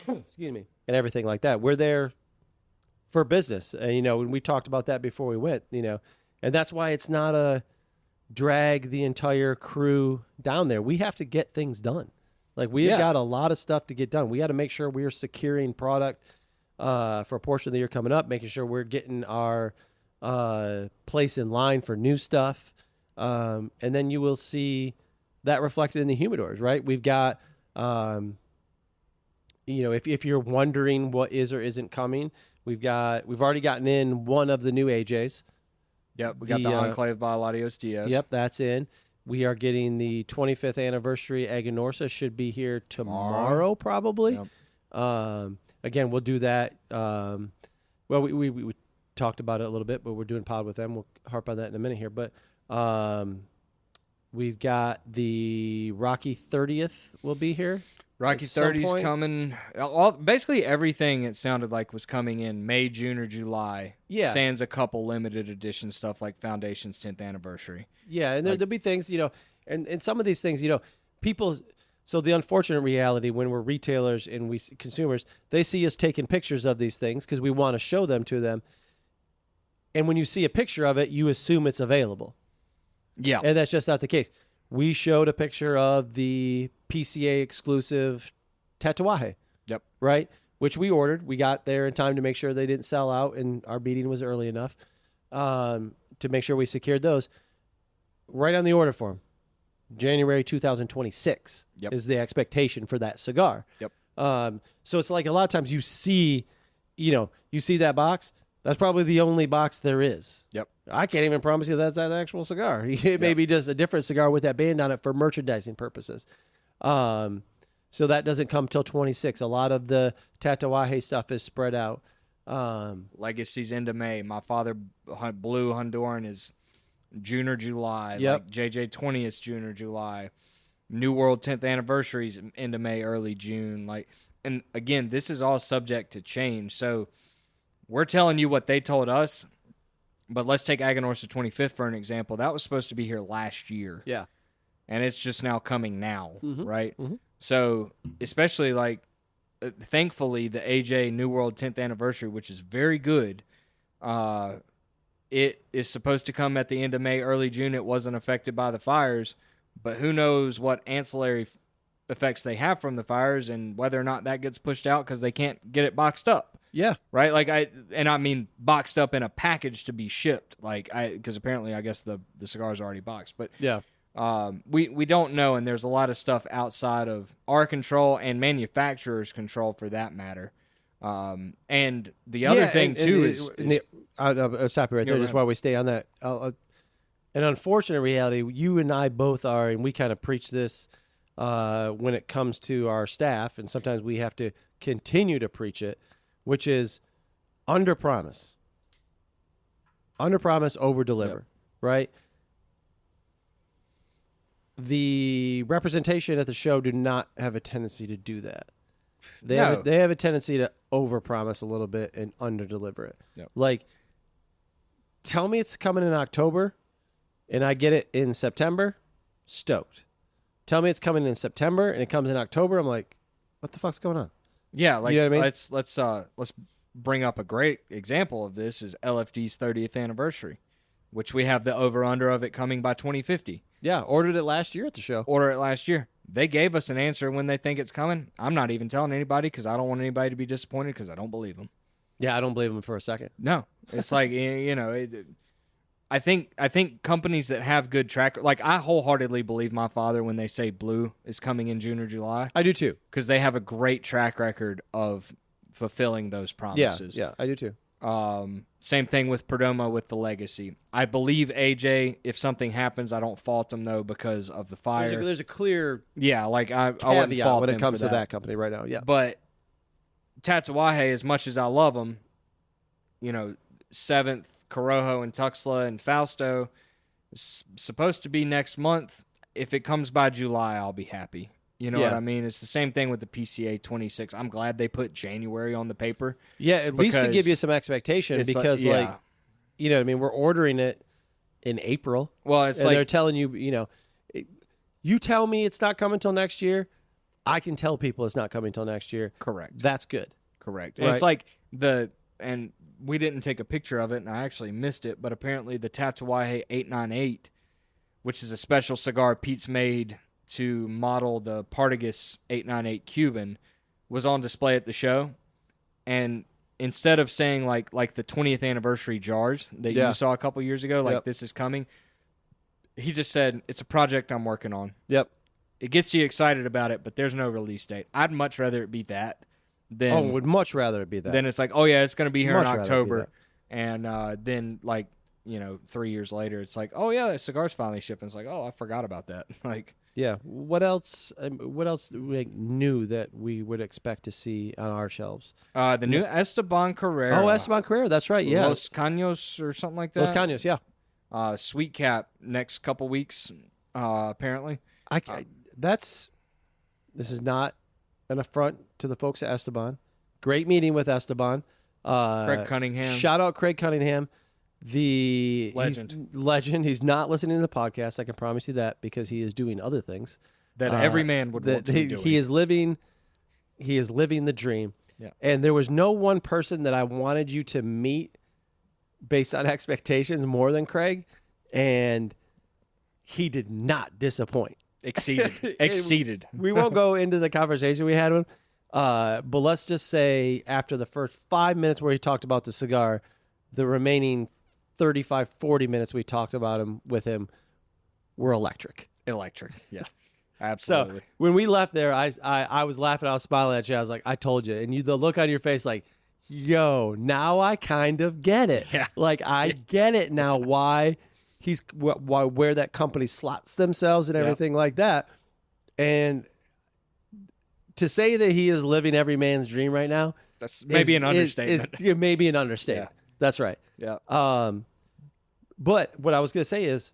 Excuse me. And everything like that. We're there for business. And, when we talked about that before we went, and that's why it's not a drag the entire crew down there. We have to get things done. Like, we've got a lot of stuff to get done. We got to make sure we're securing product for a portion of the year coming up, making sure we're getting our place in line for new stuff. And then you will see that reflected in the humidors, right? We've got, if you're wondering what is or isn't coming, we've already gotten in one of the new AJs. Yep, we got the Enclave by Latios Diaz. Yep, that's in. We are getting the 25th anniversary Aganorsa, should be here tomorrow probably. Yep. Again, we'll do that. We talked about it a little bit, but we're doing pod with them. We'll harp on that in a minute here. But we've got the Rocky 30th will be here. Rocky 30's coming. Basically everything, it sounded like, was coming in May, June, or July. Yeah. Sans a couple limited edition stuff like Foundation's 10th anniversary. Yeah, and there'll be things, and some of these things, people. So the unfortunate reality when we're retailers and we consumers, they see us taking pictures of these things because we want to show them to them. And when you see a picture of it, you assume it's available. Yeah. And that's just not the case. We showed a picture of the PCA exclusive Tatuaje. Yep. Right? Which we ordered. We got there in time to make sure they didn't sell out, and our meeting was early enough to make sure we secured those. Right on the order form. January 2026 is the expectation for that cigar. Yep. So it's like a lot of times you see that box. That's probably the only box there is. Yep. I can't even promise you that's that actual cigar. It may be just a different cigar with that band on it for merchandising purposes. So that doesn't come till 26. A lot of the Tatuaje stuff is spread out. Legacy's into May. My Father Blue Honduran is June or July. Yep. Like JJ 20th June or July. New World 10th anniversaries into May, early June. And again, this is all subject to change. So we're telling you what they told us, but let's take Aganorsa 25th for an example. That was supposed to be here last year. Yeah. And it's just now coming now, right? Mm-hmm. So especially thankfully, the AJ New World 10th anniversary, which is very good, it is supposed to come at the end of May, early June. It wasn't affected by the fires, but who knows what ancillary effects they have from the fires and whether or not that gets pushed out because they can't get it boxed up. Yeah. Right? Like I mean boxed up in a package to be shipped. Like because apparently I guess the cigar's already boxed. But Yeah. We don't know, and there's a lot of stuff outside of our control and manufacturers' control for that matter. And the other thing too is I'll stop you right there, just while we stay on that. An unfortunate reality, you and I both are, and we kind of preach this when it comes to our staff, and sometimes we have to continue to preach it, which is under promise, over deliver, right? The representation at the show do not have a tendency to do that. They have a tendency to overpromise a little bit and underdeliver it. Yep. Like, tell me it's coming in October, and I get it in September, stoked. Tell me it's coming in September and it comes in October, I'm like, what the fuck's going on? Yeah, like you know what I mean? let's bring up a great example of this is LFD's 30th anniversary, which we have the over-under of it coming by 2050. Yeah, ordered it last year at the show. Order it last year. They gave us an answer when they think it's coming. I'm not even telling anybody because I don't want anybody to be disappointed because I don't believe them. Yeah, I don't believe them for a second. No, it's like I think companies that have good track, like I wholeheartedly believe my father when they say Blue is coming in June or July. I do too, because they have a great track record of fulfilling those promises. Yeah, I do too. Same thing with Perdomo with the legacy. I believe AJ. If something happens, I don't fault them though because of the fire. There's a clear like I wouldn't fault when it them comes for to that company right now. Yeah, but Tatuaje, as much as I love them, 7th Corojo and Tuxtla and Fausto is supposed to be next month. If it comes by July, I'll be happy. You know what I mean? It's the same thing with the PCA 26. I'm glad they put January on the paper. Yeah, at least to give you some expectation because, you know what I mean? We're ordering it in April. Well, it's like they're telling you, you tell me it's not coming till next year. I can tell people it's not coming till next year. Correct. That's good. Correct. Right? And it's like and we didn't take a picture of it, and I actually missed it, but apparently the Tatuaje 898, which is a special cigar Pete's made to model the Partagas 898 Cuban, was on display at the show. And instead of saying like the 20th anniversary jars that you saw a couple years ago, this is coming, he just said, it's a project I'm working on. Yep. It gets you excited about it, but there's no release date. I'd much rather it be that than... would much rather it be that. Then it's like, it's going to be here much in October. And then 3 years later, it's like, the cigar's finally shipping. It's like, I forgot about that. Yeah. What else new that we would expect to see on our shelves? The new Esteban Carrera. Oh, Esteban Carrera. That's right. Yeah. Los Caños or something like that. Los Caños. Yeah. Sweet Cap next couple weeks. Apparently. This is not an affront to the folks at Esteban. Great meeting with Esteban. Craig Cunningham. Shout out Craig Cunningham. The legend. He's not listening to the podcast. I can promise you that because he is doing other things that every man would want to be doing. He is living the dream. Yeah. And there was no one person that I wanted you to meet based on expectations more than Craig, and he did not disappoint. Exceeded. We won't go into the conversation we had with him, but let's just say after the first 5 minutes where he talked about the cigar, the remaining 35, 40 minutes we talked about with him were electric. Yeah, absolutely. So when we left there, I was laughing, I was smiling at you. I was like, I told you. And the look on your face like, yo, now I kind of get it. Yeah. Like, I get it now why where that company slots themselves and everything like that. And to say that he is living every man's dream right now, that's maybe an understatement. Maybe an understatement. Yeah. That's right. Yeah. But what I was going to say is,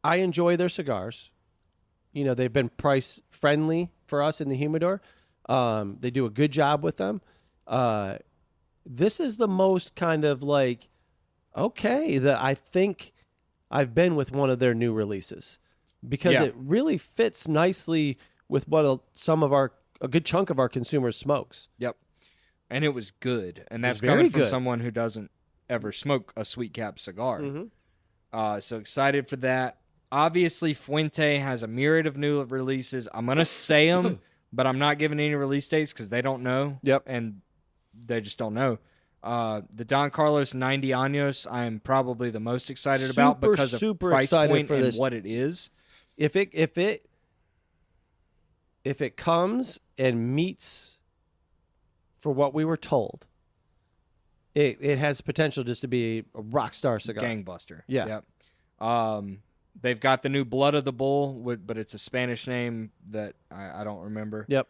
I enjoy their cigars. They've been price friendly for us in the humidor. They do a good job with them. This is the most kind of that I think I've been with one of their new releases because it really fits nicely with what a good chunk of our consumers smokes. Yep. And it was good. And that's coming from someone who doesn't ever smoke a sweet cap cigar. Mm-hmm. So excited for that. Obviously, Fuente has a myriad of new releases. I'm going to say them, but I'm not giving any release dates because they don't know. Yep. And they just don't know. The Don Carlos 90 Años, I'm probably the most excited about because of price point and what it is. If it comes and meets for what we were told, it has potential just to be a rock star cigar. Gangbuster. Yeah. Yep. They've got the new Blood of the Bull, but it's a Spanish name that I don't remember. Yep.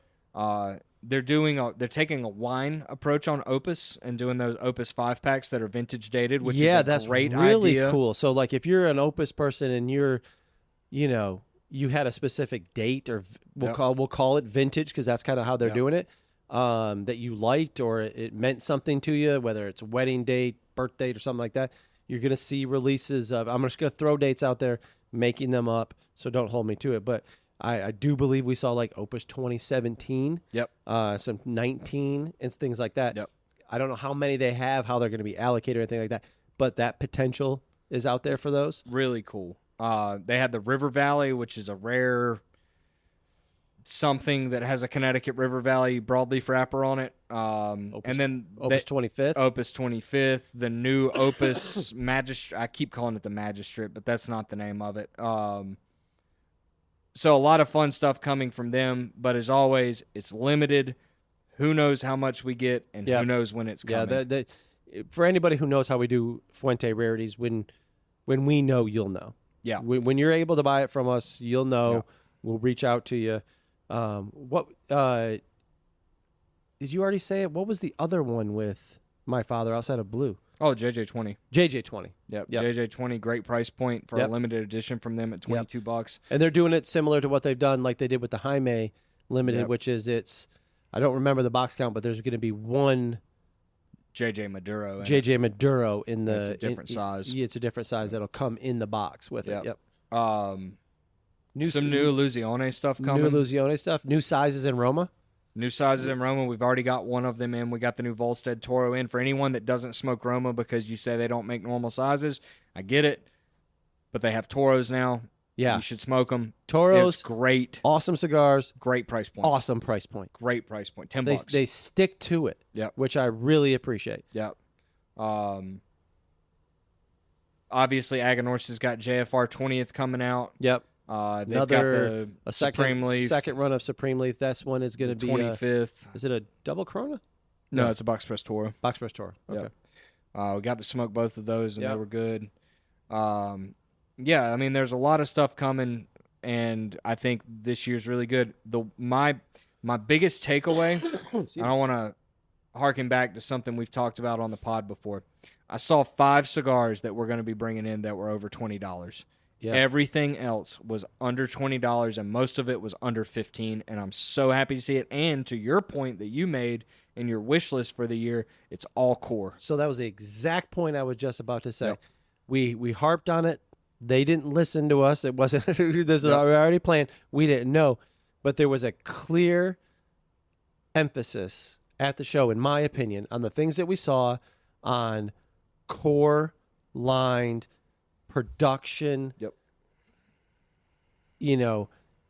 They're taking a wine approach on Opus and doing those Opus 5-packs that are vintage dated, which is a that's great really idea. Cool. So like if you're an Opus person and you had a specific date, or we'll call it vintage, because that's kind of how they're doing it, that you liked or it meant something to you, whether it's a wedding date, birth date, or something like that, you're going to see releases of, I'm just going to throw dates out there, making them up, so don't hold me to it. But I do believe we saw like Opus 2017, some 19 and things like that. Yep. I don't know how many they have, how they're going to be allocated or anything like that, but that potential is out there for those. Really cool. They had the River Valley, which is a rare something that has a Connecticut River Valley broadleaf wrapper on it. And then Opus 25th. Opus 25th, the new Opus Magistrate. I keep calling it the Magistrate, but that's not the name of it. So a lot of fun stuff coming from them, but as always, it's limited. Who knows how much we get, and who knows when it's coming. Yeah, for anybody who knows how we do Fuente Rarities, when we know, you'll know. Yeah. When you're able to buy it from us, you'll know. Yeah. We'll reach out to you. What did you already say it? What was the other one with my father outside of Blue? Oh, JJ20. JJ20. Yep. JJ20, great price point for a limited edition from them at $22. And they're doing it similar to what they've done, like they did with the Jaime Limited, which is I don't remember the box count, but there's going to be one JJ Maduro. JJ Maduro in the. It's a different size. It's a different size that'll come in the box with it. Yep. Some new Illusione stuff coming. New Illusione stuff. New sizes in Roma. New sizes in Roma. We've already got one of them in. We got the new Volstead Toro in. For anyone that doesn't smoke Roma because you say they don't make normal sizes, I get it. But they have Toros now. Yeah. You should smoke them. Toros. It's great. Awesome cigars. Great price point. Awesome price point. Great price point. $10. They stick to it. Yep. Which I really appreciate. Yep. Obviously, Aganorsa's got JFR 20th coming out. Yep. They've got the Supreme Leaf. Second run of Supreme Leaf. This one is going to be 25th. Is it a double Corona? No, it's a Box Press Toro. Box Press Toro. Okay. Yep. We got to smoke both of those, and they were good. Yeah, I mean, there's a lot of stuff coming, and I think this year's really good. My biggest takeaway, I don't want to harken back to something we've talked about on the pod before. I saw 5 cigars that we're going to be bringing in that were over $20. Yeah. Everything else was under $20, and most of it was under $15, and I'm so happy to see it. And to your point that you made in your wish list for the year, it's all core. So that was the exact point I was just about to say. Yep. We harped on it. They didn't listen to us. It wasn't this is already planned. We didn't know, but there was a clear emphasis at the show, in my opinion, on the things that we saw on core lined production,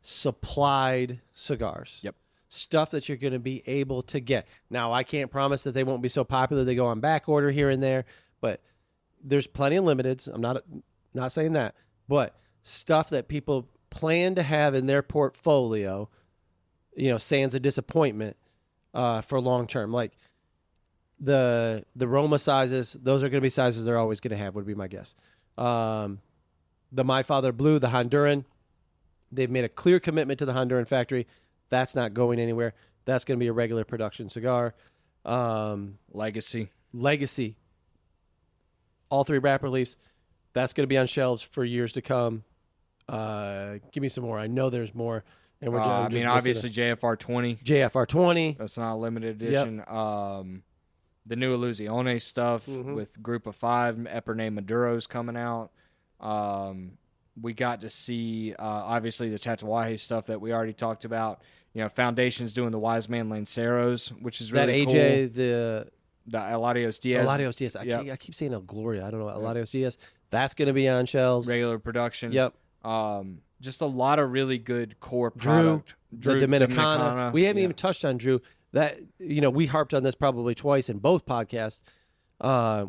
supplied cigars. Yep. Stuff that you're going to be able to get. Now, I can't promise that they won't be so popular they go on back order here and there, but there's plenty of limiteds. I'm not saying that, but stuff that people plan to have in their portfolio, sans a disappointment for long term. Like the Roma sizes, those are going to be sizes they're always going to have, would be my guess. The My Father Blue, the Honduran, they've made a clear commitment to the Honduran factory. That's not going anywhere. That's going to be a regular production cigar. Legacy. All 3 wrapper leaves. That's going to be on shelves for years to come. Give me some more. I know there's more. And we're obviously JFR 20. JFR 20. That's not a limited edition. Yep. The new Illusione stuff with Group of 5, Epernay Maduro's coming out. We got to see, obviously, the Tatuaje stuff that we already talked about. Foundation's doing the Wise Man Lanceros, which is really cool. That AJ, the Eladios Diaz. Eladios Diaz. I keep saying El Gloria. I don't know. Eladios Diaz. That's going to be on shelves. Regular production. Yep. Just a lot of really good core product. Drew, the Dominicana. We haven't even touched on Drew. that, we harped on this probably twice in both podcasts.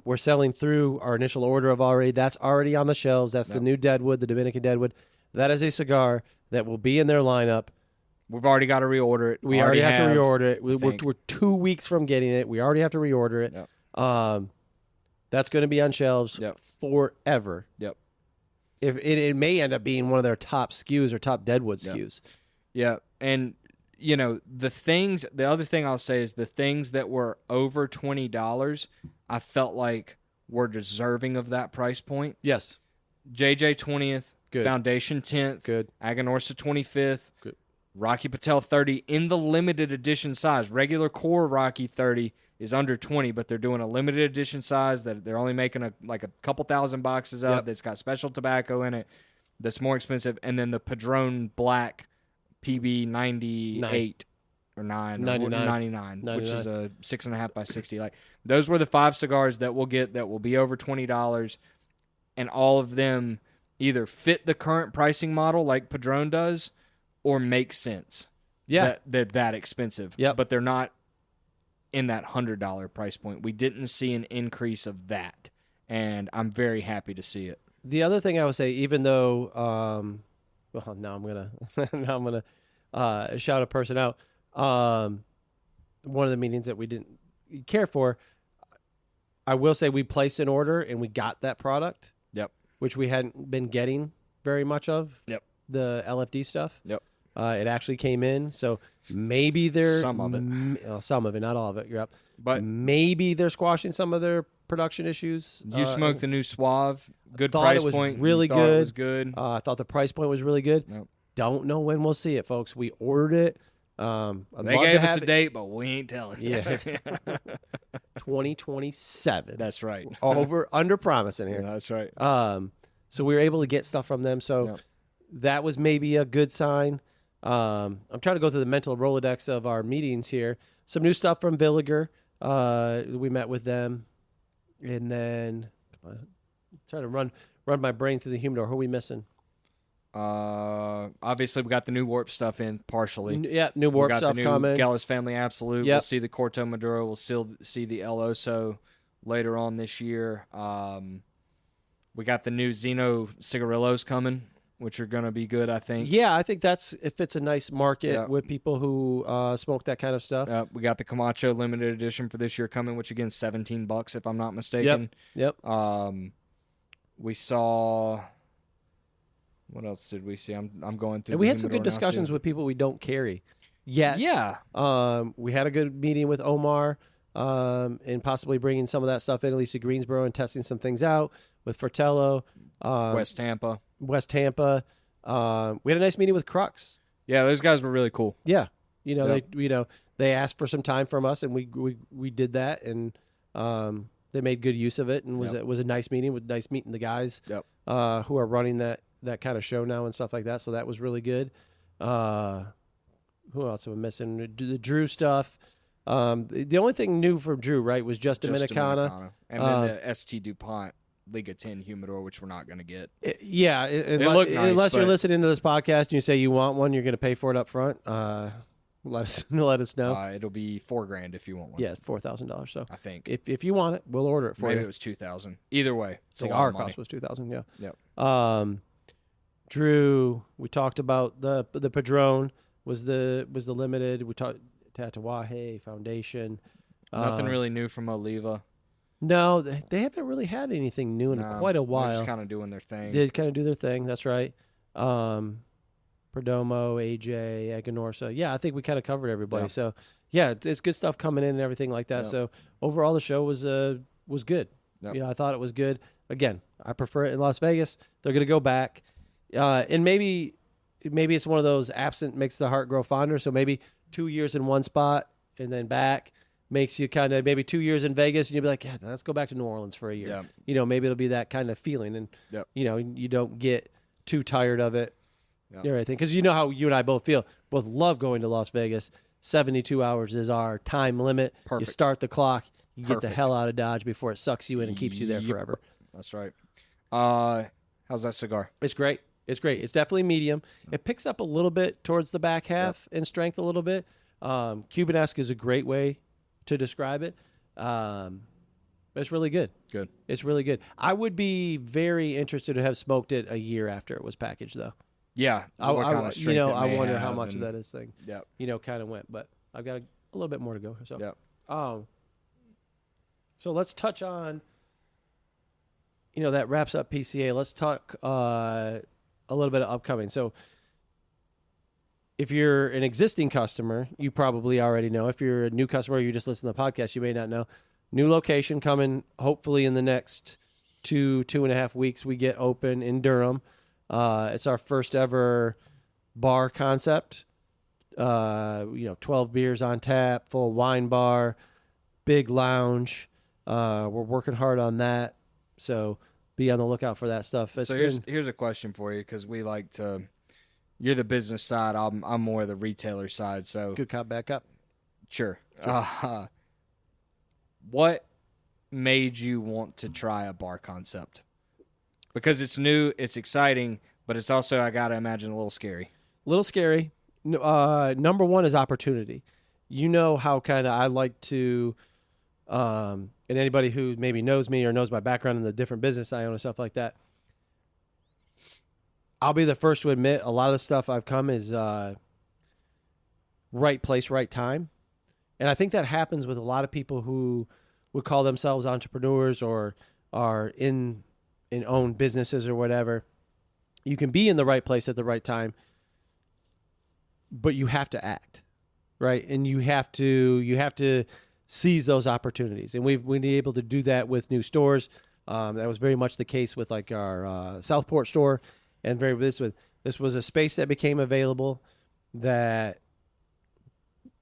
We're selling through our initial order of already. That's already on the shelves. That's the new Deadwood, the Dominican Deadwood. That is a cigar that will be in their lineup. We've already got to reorder it. We already have to reorder it. We're 2 weeks from getting it. We already have to reorder it. Yep. That's going to be on shelves forever. Yep. If it may end up being one of their top SKUs or top Deadwood SKUs. Yeah, and the other thing I'll say is the things that were over $20, I felt like were deserving of that price point. Yes. JJ 20th, good. Foundation 10th, good. Aganorsa 25th, good. Rocky Patel 30 in the limited edition size. Regular core Rocky 30 is under 20, but they're doing a limited edition size that they're only making a couple thousand boxes of. That's got special tobacco in it. That's more expensive. And then the Padron Black PB 98 or 99, which is a 6.5 by 60. Like those were the 5 cigars that we'll get that will be over $20, and all of them either fit the current pricing model like Padron does, or make sense. Yeah, that expensive. Yeah, but they're not in that $100 price point. We didn't see an increase of that, and I'm very happy to see it. The other thing I would say, even though, now I'm gonna shout a person out. One of the meetings that we didn't care for, I will say we placed an order and we got that product. Yep. Which we hadn't been getting very much of. Yep. The LFD stuff. Yep. It actually came in, so maybe they're some of it, not all of it. You're up, but maybe they're squashing some of their production issues. You smoked the new Suave, good thought price it was point. Really thought good. It was good. I thought the price point was really good. Yep. Don't know when we'll see it, folks. We ordered it. They gave us a date, but we ain't telling. Yeah, 2027. That's right. Under promising here. That's right. So we were able to get stuff from them. So that was maybe a good sign. I'm trying to go through the mental Rolodex of our meetings here. Some new stuff from Villiger. We met with them, and then trying to run my brain through the humidor. Who are we missing? Obviously we got the new Warp stuff in partially. New Warp stuff coming. Gallus Family Absolute. Yep. We'll see the Corto Maduro. We'll still see the El Oso later on this year. We got the new Zeno Cigarillos coming, which are going to be good, I think. Yeah, I think it fits a nice market with people who smoke that kind of stuff. We got the Camacho limited edition for this year coming, which again $17 if I'm not mistaken. Yep. We saw. What else did we see? I'm going through. And we had some good discussions with people we don't carry yet. Yeah. We had a good meeting with Omar, and possibly bringing some of that stuff in, at least to Greensboro, and testing some things out with Fratello. West Tampa. We had a nice meeting with Crux. Yeah, those guys were really cool. Yeah, they asked for some time from us, and we did that, and they made good use of it, and it was a nice meeting. With nice meeting the guys who are running that kind of show now and stuff like that. So that was really good. Who else am I missing? The Drew stuff. The only thing new from Drew, right, was just Dominicana. And then the ST DuPont Liga 10 Humidor, which we're not going to get. It looked nice, unless you're listening to this podcast and you say you want one, you're going to pay for it up front. Let us know. It'll be $4,000 if you want one. Yeah, it's $4,000. So I think if you want it, we'll order it for you. Maybe it was $2,000. Either way, it's our cost was $2,000. Yeah. Yep. Drew, we talked about the Padron was the limited. We talked Tatawahe Foundation. Nothing really new from Oliva. No, they haven't really had anything new in quite a while. They're just kind of doing their thing. They kind of do their thing. That's right. Perdomo, AJ, Aganorsa. Yeah, I think we kind of covered everybody. Yeah. So yeah, it's good stuff coming in and everything like that. Yeah. So overall, the show was good. Yep. Yeah, I thought it was good. Again, I prefer it in Las Vegas. They're going to go back, and maybe it's one of those absent makes the heart grow fonder. So maybe 2 years in one spot and then back makes you kind of maybe 2 years in Vegas and you'll be like, yeah, let's go back to New Orleans for a year. Yeah. Maybe it'll be that kind of feeling, and you don't get too tired of it. Yeah. Everything, because you know how you and I both feel. Both love going to Las Vegas. 72 hours is our time limit. Perfect. You start the clock. You get the hell out of Dodge before it sucks you in and keeps you there forever. That's right. How's that cigar? It's great. It's definitely medium. It picks up a little bit towards the back half in strength a little bit. Cuban-esque is a great way to describe it. It's really good. Good. It's really good. I would be very interested to have smoked it a year after it was packaged, though. Yeah. I wonder how much of that is thing, Yep. kind of went. But I've got a little bit more to go. So, Yep. So let's touch on, that wraps up PCA. Let's talk a little bit of upcoming. So if you're an existing customer, you probably already know. If you're a new customer, or you just listen to the podcast, you may not know. New location coming hopefully in the next 2.5 weeks. We get open in Durham. It's our first ever bar concept. 12 beers on tap, full wine bar, big lounge. We're working hard on that. So be on the lookout for that stuff. Here's a question for you, because we like to. You're the business side. I'm more the retailer side. So good cop, back up. Sure. What made you want to try a bar concept? Because it's new, it's exciting, but it's also, I gotta imagine, a little scary. A little scary. Number one is opportunity. You know how kind of I like to, and anybody who maybe knows me or knows my background in the different business I own and stuff like that, I'll be the first to admit a lot of the stuff I've come is right place, right time. And I think that happens with a lot of people who would call themselves entrepreneurs or are in own businesses or whatever. You can be in the right place at the right time, but you have to act, right? And you have to seize those opportunities. And we've been able to do that with new stores. That was very much the case with like our Southport store. And this was a space that became available that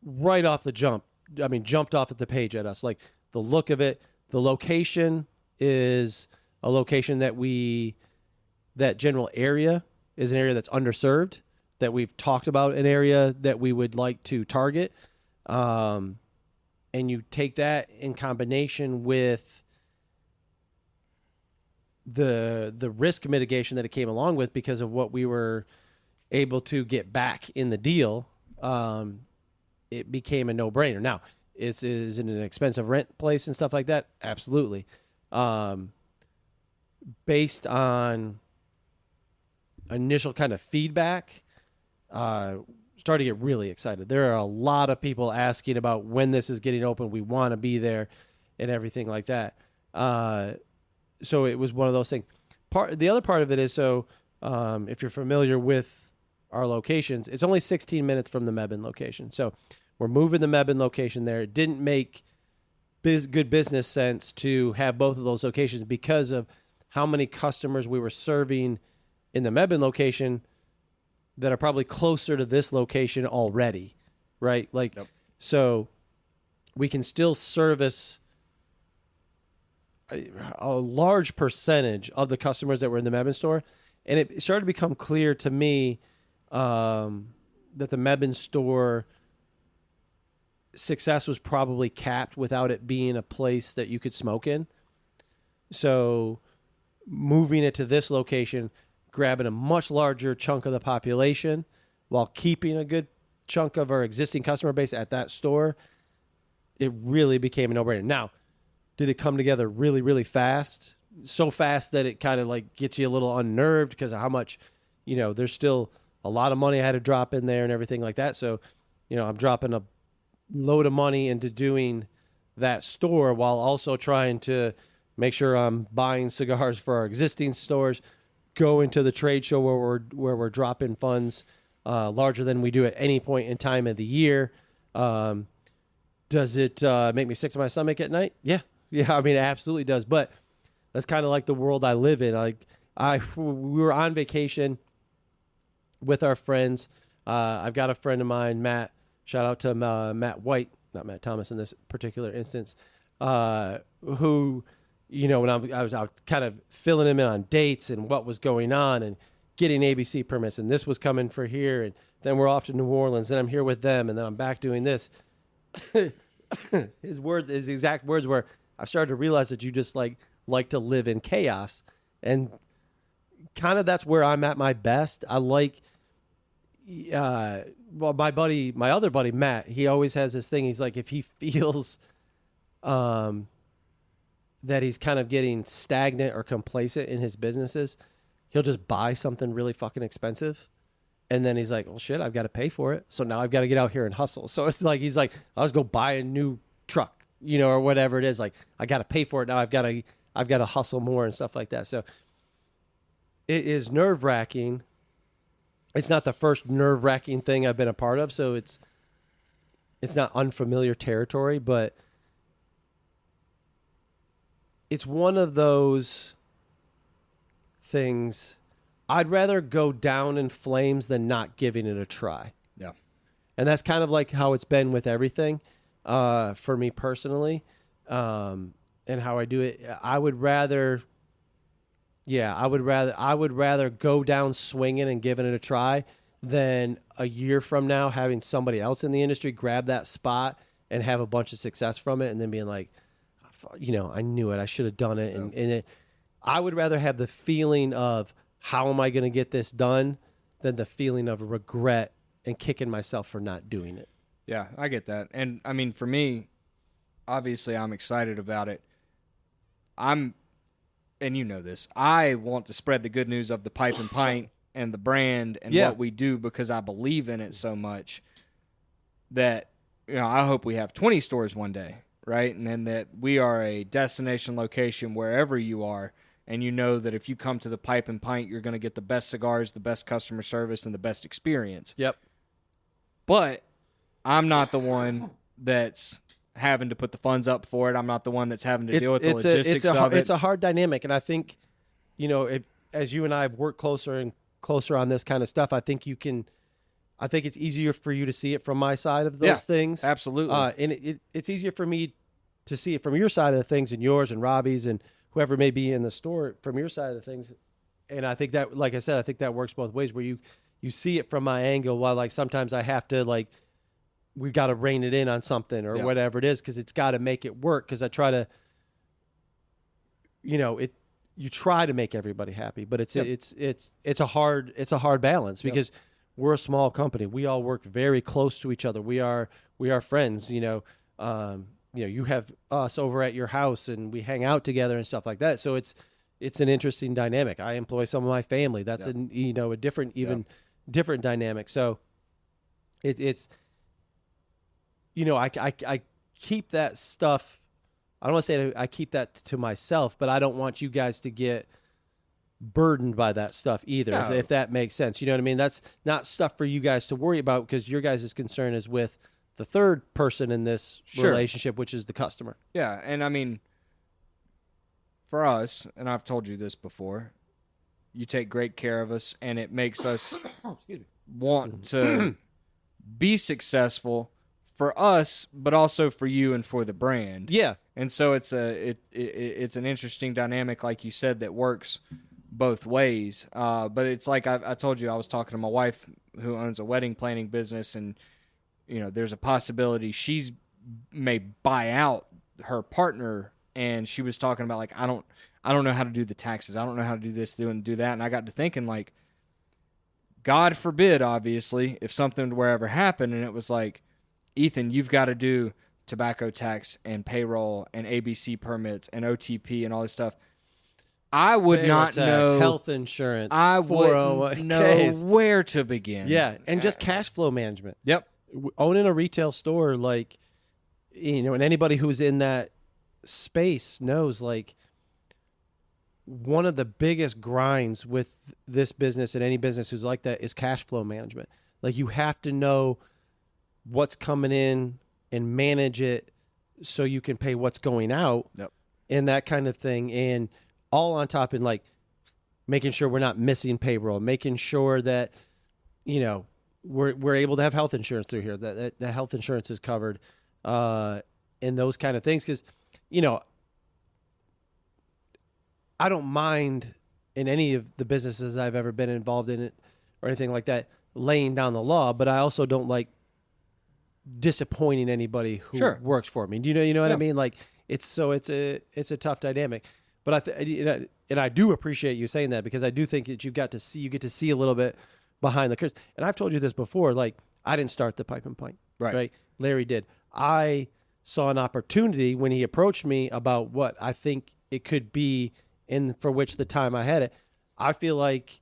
right off the jumped off at the page at us. Like the look of it, the location is a location that general area is an area that's underserved, that we've talked about, an area that we would like to target. And you take that in combination with the risk mitigation that it came along with because of what we were able to get back in the deal, it became a no-brainer. Now, is it an expensive rent place and stuff like that? Absolutely. Based on initial kind of feedback, starting to get really excited. There are a lot of people asking about when this is getting open. We want to be there and everything like that. So it was one of those things. The other part of it is, if you're familiar with our locations, it's only 16 minutes from the Mebane location. So we're moving the Mebane location there. It didn't make good business sense to have both of those locations because of how many customers we were serving in the Mebane location that are probably closer to this location already, right? So we can still service a large percentage of the customers that were in the Mebane store. And it started to become clear to me that the Mebane store success was probably capped without it being a place that you could smoke in. So moving it to this location, grabbing a much larger chunk of the population while keeping a good chunk of our existing customer base at that store, it really became a no-brainer. Now, did it come together really, really fast? So fast that it kind of like gets you a little unnerved because of how much, there's still a lot of money I had to drop in there and everything like that. So, I'm dropping a load of money into doing that store while also trying to make sure I'm buying cigars for our existing stores, going to the trade show where we're dropping funds larger than we do at any point in time of the year. Does it make me sick to my stomach at night? Yeah. Yeah, it absolutely does. But that's kind of like the world I live in. We were on vacation with our friends. I've got a friend of mine, Matt. Shout out to Matt White, not Matt Thomas in this particular instance, who, when I was kind of filling him in on dates and what was going on and getting ABC permits, and this was coming for here, and then we're off to New Orleans, then I'm here with them, and then I'm back doing this. His exact words were, I started to realize that you just like to live in chaos. And kind of that's where I'm at my best. I like, well, my other buddy, Matt, he always has this thing. He's like, if he feels that he's kind of getting stagnant or complacent in his businesses, he'll just buy something really fucking expensive. And then he's like, well, shit, I've got to pay for it. So now I've got to get out here and hustle. So it's like, he's like, I'll just go buy a new truck, or whatever it is. Like, I got to pay for it now. I've got to hustle more and stuff like that. So it is nerve-wracking. It's not the first nerve-wracking thing I've been a part of. So it's not unfamiliar territory, but it's one of those things. I'd rather go down in flames than not giving it a try. Yeah. And that's kind of like how it's been with everything for me personally, and how I do it. I would rather go down swinging and giving it a try than a year from now having somebody else in the industry grab that spot and have a bunch of success from it and then being like, I knew it. I should have done it. And I would rather have the feeling of, how am I going to get this done, than the feeling of regret and kicking myself for not doing it. Yeah, I get that. And I mean, for me, obviously I'm excited about it. And you know this, I want to spread the good news of the Pipe and Pint and the brand and what we do, because I believe in it so much that, I hope we have 20 stores one day, right? And then that we are a destination location wherever you are. And you know that if you come to the Pipe and Pint, you're going to get the best cigars, the best customer service, and the best experience. Yep. But I'm not the one that's having to put the funds up for it. I'm not the one that's having to deal with the logistics of it. It's a hard dynamic. And I think, as you and I have worked closer and closer on this kind of stuff, I think it's easier for you to see it from my side of those things. Absolutely. And it's easier for me to see it from your side of the things and yours and Robbie's and whoever may be in the store from your side of the things. And I think that, like I said, I think that works both ways, where you see it from my angle, while like sometimes I have to we've got to rein it in on something or whatever it is, because it's got to make it work. Because I try to, you try to make everybody happy, but it's a hard balance, because we're a small company. We all work very close to each other. We are friends, you have us over at your house and we hang out together and stuff like that. So it's an interesting dynamic. I employ some of my family. That's a different dynamic. So it's I keep that stuff. I don't want to say I keep that to myself, but I don't want you guys to get burdened by that stuff either, if that makes sense. You know what I mean? That's not stuff for you guys to worry about, because your guys' concern is with the third person in this relationship, which is the customer. Yeah, and I mean, for us, and I've told you this before, you take great care of us, and it makes us want to be successful for us, but also for you and for the brand. Yeah. And so it's an interesting dynamic, like you said, that works both ways. But it's like I told you, I was talking to my wife who owns a wedding planning business, and there's a possibility she's may buy out her partner, and she was talking about I don't know how to do the taxes. I don't know how to do this, do that. And I got to thinking, God forbid, obviously, if something were ever happen, and it was like, Ethan, you've got to do tobacco tax and payroll and ABC permits and OTP and all this stuff. I would not know health insurance. I wouldn't know where to begin. Yeah, and just cash flow management. Yep. Owning a retail store, and anybody who's in that space knows, one of the biggest grinds with this business and any business who's like that is cash flow management. You have to know what's coming in and manage it so you can pay what's going out. Yep. And that kind of thing. And all on top in making sure we're not missing payroll, making sure that, we're able to have health insurance through here, that health insurance is covered, and those kind of things. Because, I don't mind in any of the businesses I've ever been involved in it or anything like that, laying down the law, but I also don't like disappointing anybody who works for me. You know what I mean? It's a tough dynamic. But I do appreciate you saying that, because I do think that you get to see a little bit behind the curtains. And I've told you this before, like I didn't start the Pipe and Pint, right? Larry did. I saw an opportunity when he approached me about what I think it could be and for which the time I had it. I feel like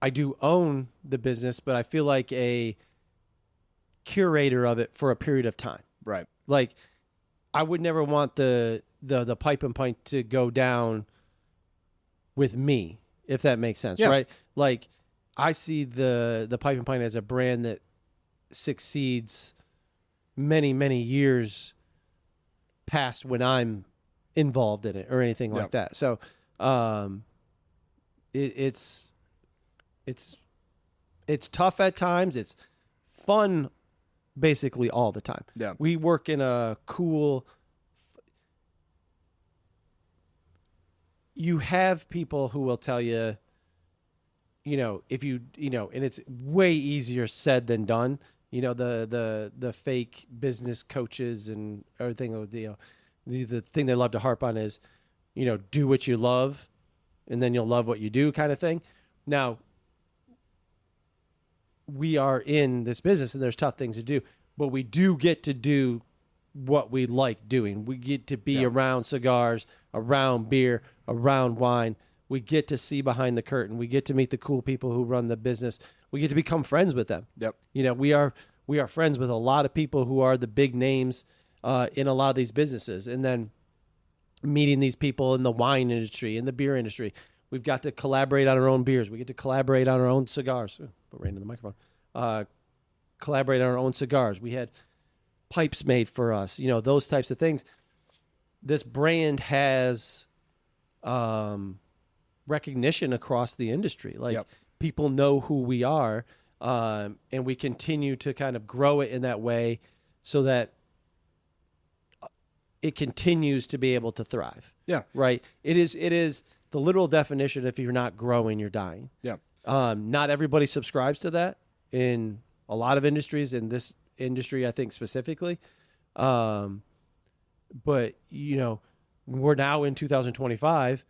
I do own the business, but I feel like a curator of it for a period of time. Right. Like I would never want the Pipe and Pint to go down with me, if that makes sense, right? Like I see the Pipe and Pint as a brand that succeeds many, many years past when I'm involved in it or anything like that. So it's tough at times. It's fun basically all the time. Yeah. We work in a cool... You have people who will tell you, if you, and it's way easier said than done. The fake business coaches and everything. The thing they love to harp on is, do what you love, and then you'll love what you do, kind of thing. Now, we are in this business, and there's tough things to do, but we do get to do what we like doing. We get to be around cigars, around beer, around wine. We get to see behind the curtain. We get to meet the cool people who run the business. We get to become friends with them. Yep. We are friends with a lot of people who are the big names in a lot of these businesses. And then meeting these people in the wine industry, in the beer industry. We've got to collaborate on our own beers. We get to collaborate on our own cigars. Put right into the microphone. Collaborate on our own cigars. We had pipes made for us, those types of things. This brand has recognition across the industry. Like people know who we are, and we continue to kind of grow it in that way so that it continues to be able to thrive. Yeah. Right. It is the literal definition. If you're not growing, you're dying. Yeah. Not everybody subscribes to that in a lot of industries. In this industry, I think specifically. But we're now in 2025,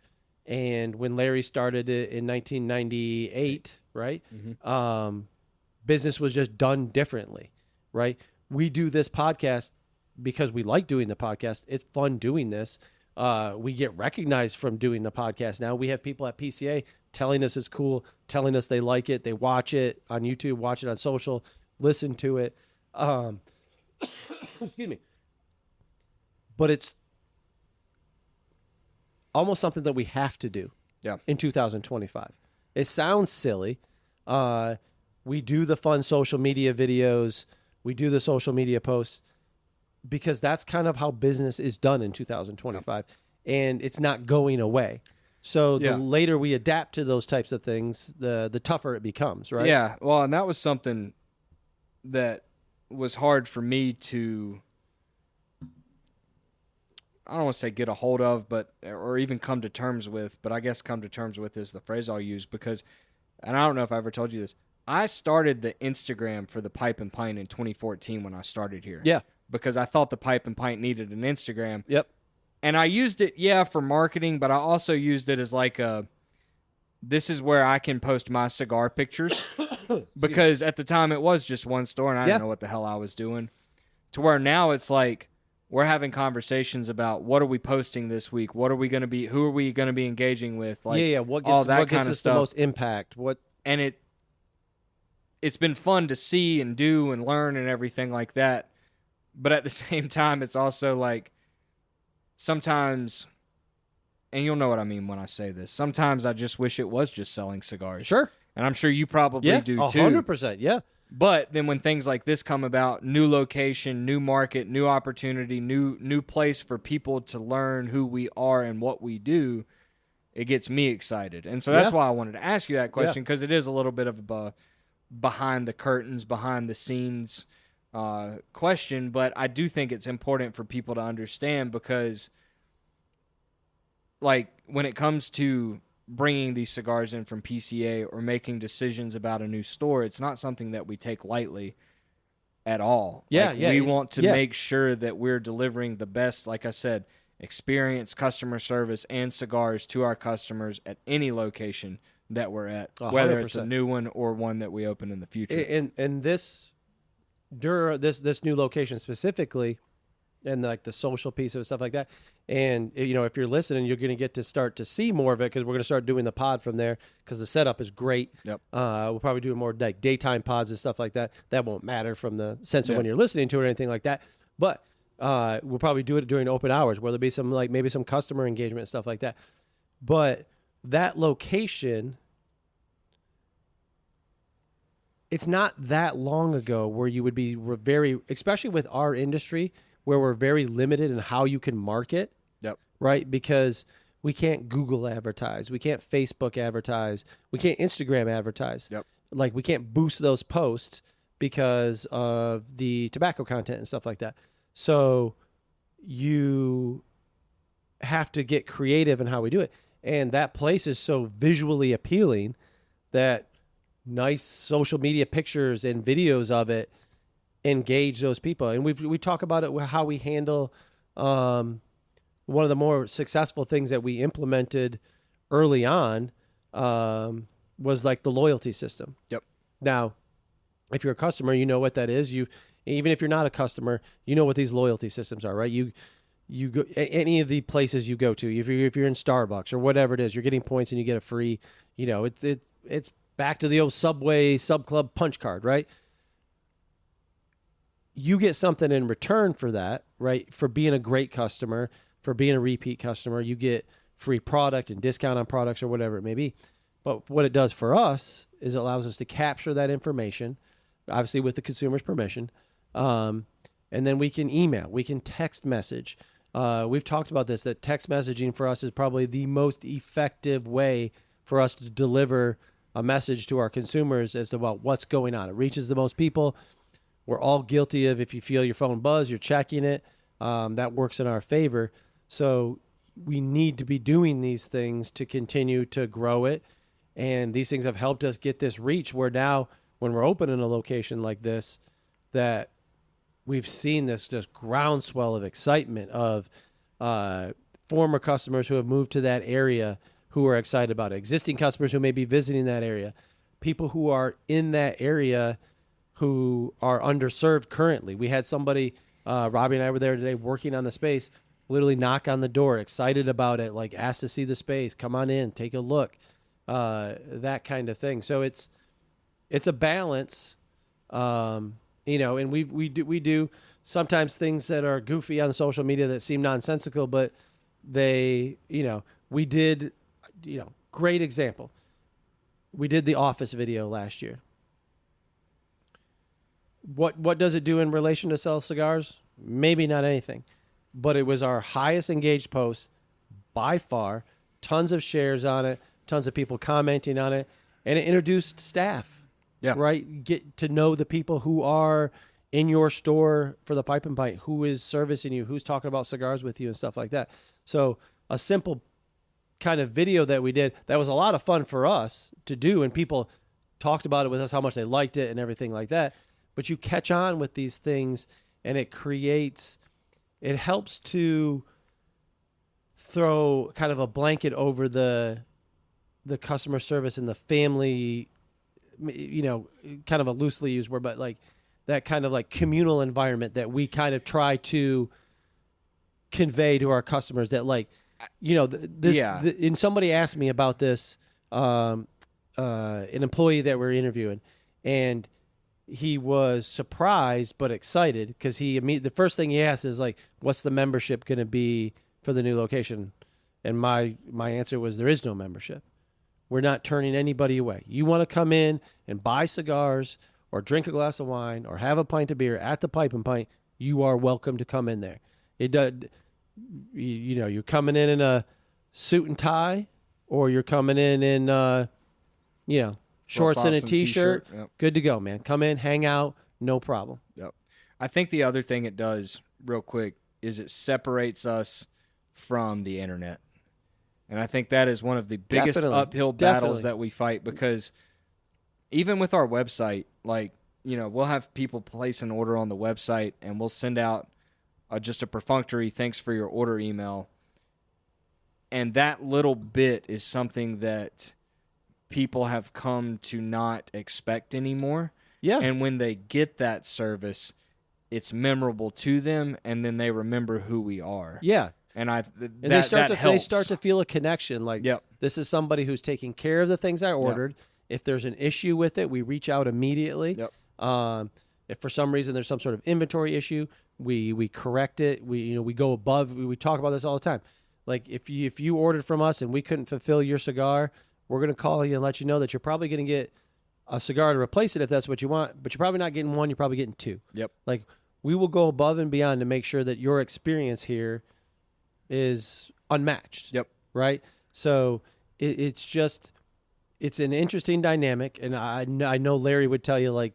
and when Larry started it in 1998, right? Mm-hmm. Business was just done differently, right? We do this podcast because we like doing the podcast. It's fun doing this. We get recognized from doing the podcast. Now we have people at PCA telling us it's cool, telling us they like it. They watch it on YouTube, watch it on social, listen to it. Excuse me. But it's almost something that we have to do in 2025. It sounds silly. We do the fun social media videos. We do the social media posts because that's kind of how business is done in 2025. And it's not going away. So the later we adapt to those types of things, the tougher it becomes, right? Yeah. Well, and that was something that was hard for me to, I don't want to say get a hold of, or even come to terms with, but I guess come to terms with is the phrase I'll use because, and I don't know if I ever told you this, I started the Instagram for the Pipe and Pint in 2014 when I started here. Yeah. Because I thought the Pipe and Pint needed an Instagram. Yep. And I used it, for marketing, but I also used it as like this is where I can post my cigar pictures. Because at the time it was just one store and I didn't know what the hell I was doing. To where now it's like we're having conversations about what are we posting this week? What are we going to be, who are we going to be engaging with? Like, what gets us the most impact? And it's been fun to see and do and learn and everything like that. But at the same time, it's also like sometimes, and you'll know what I mean when I say this, sometimes I just wish it was just selling cigars. Sure. And I'm sure you probably do too. 100%, yeah. But then when things like this come about, new location, new market, new opportunity, new place for people to learn who we are and what we do, it gets me excited. And so that's why I wanted to ask you that question, because it is a little bit of a behind the curtains, behind the scenes question. But I do think it's important for people to understand because, like, when it comes to bringing these cigars in from PCA or making decisions about a new store, it's not something that we take lightly at all. We want to make sure that we're delivering the best, like I said, experience, customer service, and cigars to our customers at any location that we're at, whether it's a 100%. new one or one that we open in the future. And this new location specifically, and like the social piece of it, stuff like that. And if you're listening, you're going to get to start to see more of it, because we're going to start doing the pod from there, because the setup is great. Yep. We'll probably do more like daytime pods and stuff like that. That won't matter from the sense of when you're listening to it or anything like that. But we'll probably do it during open hours, where there'll be some maybe some customer engagement and stuff like that. But that location, it's not that long ago where you would be very, especially with our industry, where we're very limited in how you can market. Yep. Right? Because we can't Google advertise. We can't Facebook advertise. We can't Instagram advertise. Yep. Like, we can't boost those posts because of the tobacco content and stuff like that. So you have to get creative in how we do it. And that place is so visually appealing that nice social media pictures and videos of it engage those people. And we talk about it, how we handle one of the more successful things that we implemented early on was like the loyalty system. Yep. Now, if you're a customer, you know what that is. Even if you're not a customer, you know what these loyalty systems are, right? You go any of the places you go to. If you're in Starbucks or whatever it is, you're getting points and you get a free. It's back to the old Subway Sub Club punch card, right? You get something in return for that, right? For being a great customer, for being a repeat customer, you get free product and discount on products or whatever it may be. But what it does for us is it allows us to capture that information, obviously with the consumer's permission, and then we can email, we can text message. We've talked about this, that text messaging for us is probably the most effective way for us to deliver a message to our consumers as to about what's going on. It reaches the most people. We're all guilty of, if you feel your phone buzz, you're checking it. That works in our favor. So we need to be doing these things to continue to grow it. And these things have helped us get this reach where now when we're opening a location like this, that we've seen this just groundswell of excitement of former customers who have moved to that area who are excited about it, existing customers who may be visiting that area, people who are in that area who are underserved currently. We had somebody, Robbie and I were there today working on the space, literally knock on the door, excited about it, like asked to see the space, come on in, take a look, that kind of thing. So it's a balance, and we do sometimes things that are goofy on social media that seem nonsensical, but we did, great example. We did the Office video last year. What does it do in relation to sell cigars? Maybe not anything, but it was our highest engaged post by far. Tons of shares on it, tons of people commenting on it, and it introduced staff. Yeah. Right. Get to know the people who are in your store for the Pipe and Pint, who is servicing you, who's talking about cigars with you and stuff like that. So a simple kind of video that we did that was a lot of fun for us to do, and people talked about it with us, how much they liked it and everything like that. But you catch on with these things, and it helps to throw kind of a blanket over the customer service and the family, kind of a loosely used word, but like that kind of like communal environment that we kind of try to convey to our customers, that like, and somebody asked me about this, an employee that we're interviewing, and he was surprised but excited because the first thing he asked is like, what's the membership going to be for the new location? And my answer was, there is no membership. We're not turning anybody away. You want to come in and buy cigars or drink a glass of wine or have a pint of beer at the Pipe and Pint, you are welcome to come in there. It does, you're coming in a suit and tie, or you're coming in shorts and a t-shirt. Yep. Good to go, man. Come in, hang out, no problem. Yep. I think the other thing it does, real quick, is it separates us from the internet. And I think that is one of the biggest uphill battles that we fight, because even with our website, we'll have people place an order on the website and we'll send out just a perfunctory thanks for your order email. And that little bit is something that people have come to not expect anymore. Yeah. And when they get that service, it's memorable to them, and then they remember who we are. Yeah. And they start to feel a connection. Like, Yep. This is somebody who's taking care of the things I ordered. Yep. If there's an issue with it, we reach out immediately. Yep. If for some reason there's some sort of inventory issue, we correct it. We go above. We talk about this all the time. Like if you ordered from us and we couldn't fulfill your cigar, we're going to call you and let you know that you're probably going to get a cigar to replace it if that's what you want, but you're probably not getting one, you're probably getting two. Yep. Like we will go above and beyond to make sure that your experience here is unmatched. Yep. Right? So it's an interesting dynamic, and I know Larry would tell you, like,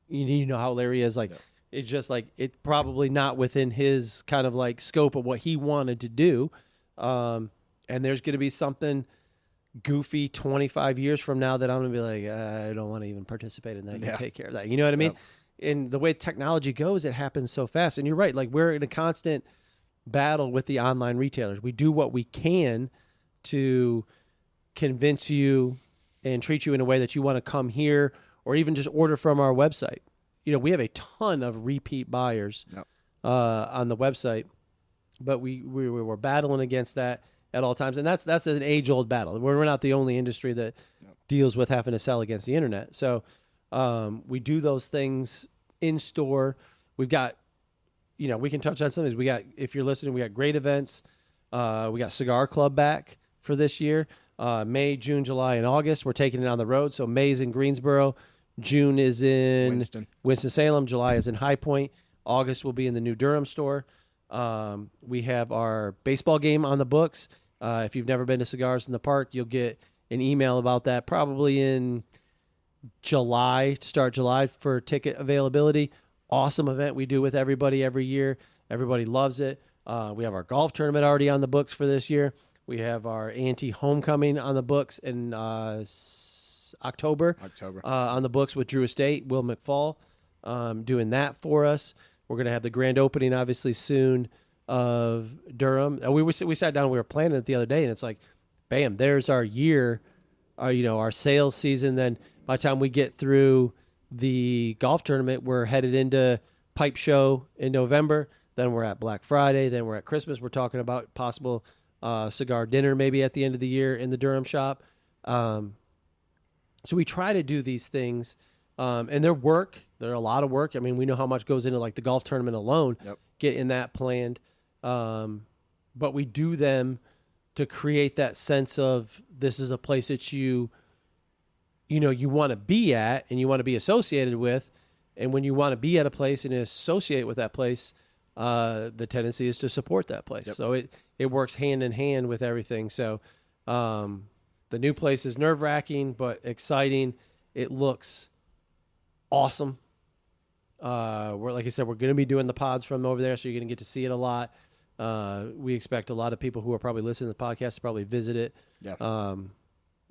you know how Larry is, like, it's just like it's probably not within his kind of like scope of what he wanted to do. And there's going to be something goofy 25 years from now that I'm going to be like, I don't want to even participate in that. You take care of that. You know what I mean? Yep. And the way technology goes, it happens so fast. And you're right. Like we're in a constant battle with the online retailers. We do what we can to convince you and treat you in a way that you want to come here or even just order from our website. We have a ton of repeat buyers on the website, but we're battling against that at all times. And that's an age-old battle. We're not the only industry that deals with having to sell against the internet. So we do those things in store. We've got, we can touch on some of these. If you're listening, we got great events. We got Cigar Club back for this year. May, June, July, and August. We're taking it on the road. So May's in Greensboro. June is in Winston-Salem. July is in High Point. August will be in the New Durham store. We have our baseball game on the books. If you've never been to Cigars in the Park, you'll get an email about that probably in July, start July for ticket availability. Awesome event we do with everybody every year. Everybody loves it. We have our golf tournament already on the books for this year. We have our A&T homecoming on the books in October. On the books with Drew Estate, Will McFall doing that for us. We're going to have the grand opening, obviously, soon of Durham. We sat down and we were planning it the other day, and it's like, bam, there's our year, our sales season. Then by the time we get through the golf tournament, we're headed into Pipe Show in November. Then we're at Black Friday. Then we're at Christmas. We're talking about possible cigar dinner maybe at the end of the year in the Durham shop. So we try to do these things, and they're a lot of work. I mean, we know how much goes into like the golf tournament alone, getting that planned. But we do them to create that sense of this is a place that you want to be at and you want to be associated with. And when you want to be at a place and associate with that place, the tendency is to support that place. Yep. So it works hand in hand with everything. So, the new place is nerve-wracking, but exciting. It looks awesome. Like I said, we're going to be doing the pods from over there, so you're going to get to see it a lot. We expect a lot of people who are probably listening to the podcast to probably visit it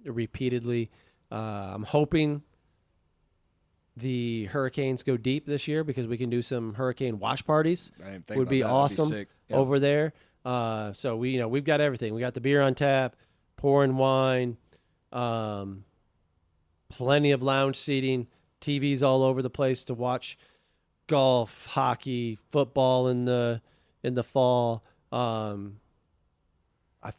repeatedly. I'm hoping the hurricanes go deep this year because we can do some hurricane watch parties. Would be awesome over there. So we've got everything. We got the beer on tap, pouring wine, plenty of lounge seating, TVs all over the place to watch golf, hockey, football in the fall. I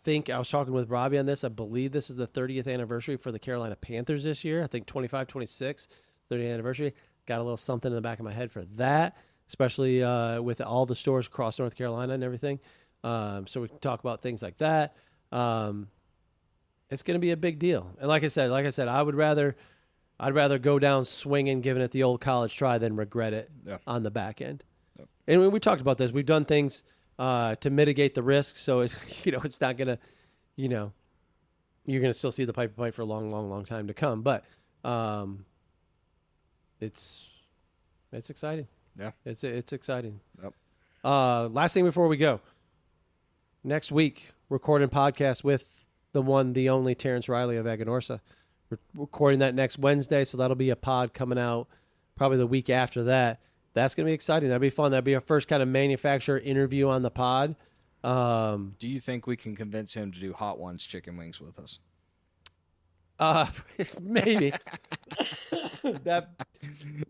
think I was talking with Robbie on this. I believe this is the 30th anniversary for the Carolina Panthers this year. I think 25, 26, 30th anniversary. Got a little something in the back of my head for that, especially with all the stores across North Carolina and everything. So we can talk about things like that. It's going to be a big deal. And like I said, I'd rather go down swinging, giving it the old college try than regret it on the back end. Yep. And we talked about this. We've done things to mitigate the risk. So it's, it's not going to, you're going to still see the pipe for a long, long, long time to come. But it's exciting. Yeah. It's exciting. Yep. Last thing before we go. Next week, recording podcast with the one, the only Terrence Riley of Aganorsa. We're recording that next Wednesday, so that'll be a pod coming out probably the week after that. That's going to be exciting. That'll be fun. That'll be our first kind of manufacturer interview on the pod. Do you think we can convince him to do Hot Ones chicken wings with us? Maybe.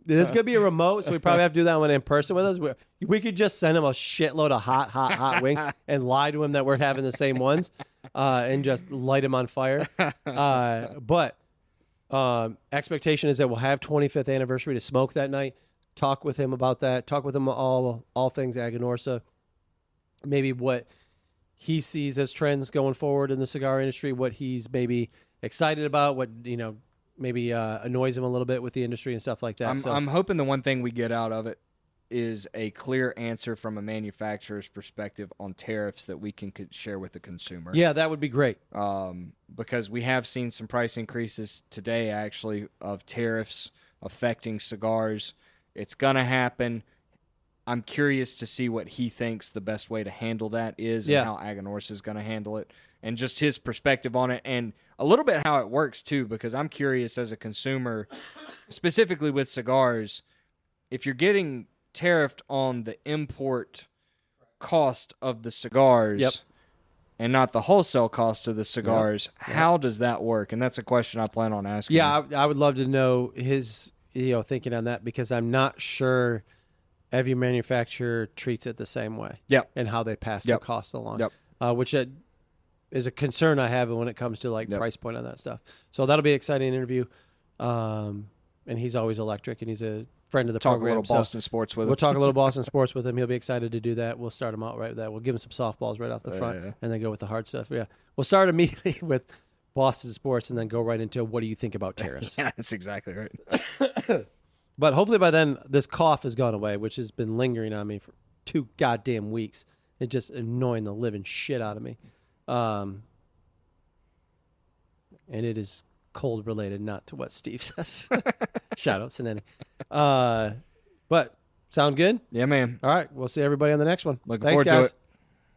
There's gonna be a remote, so we probably have to do that one in person with us. We could just send him a shitload of hot wings and lie to him that we're having the same ones, and just light him on fire. But expectation is that we'll have 25th anniversary to smoke that night. Talk with him about that. Talk with him all things Aganorsa. Maybe what he sees as trends going forward in the cigar industry. What he's maybe excited about. What maybe annoys him a little bit with the industry and stuff like that. I'm hoping the one thing we get out of it is a clear answer from a manufacturer's perspective on tariffs that we can share with the consumer. Yeah, that would be great. Because we have seen some price increases today, actually, of tariffs affecting cigars. It's going to happen. I'm curious to see what he thinks the best way to handle that is and how Aganorsa is going to handle it and just his perspective on it and a little bit how it works, too, because I'm curious as a consumer, specifically with cigars, if you're getting tariffed on the import cost of the cigars and not the wholesale cost of the cigars, how does that work? And that's a question I plan on asking. Yeah, I would love to know his thinking on that because I'm not sure every manufacturer treats it the same way. And how they pass the cost along. Which is a concern I have when it comes to like price point on that stuff. So that'll be an exciting interview. And he's always electric and he's a friend of the program. Talk a little Boston sports with him. We'll talk a little Boston sports with him. He'll be excited to do that. We'll start him out right with that. We'll give him some softballs right off the front and then go with the hard stuff. Yeah. We'll start immediately with Boston sports and then go right into what do you think about tariffs? Yeah, that's exactly right. But hopefully by then this cough has gone away, which has been lingering on me for 2 goddamn weeks. It's just annoying the living shit out of me. And it is cold related, not to what Steve says. Shout out Sineni. But sound good? Yeah, man. All right. We'll see everybody on the next one. Looking forward to it.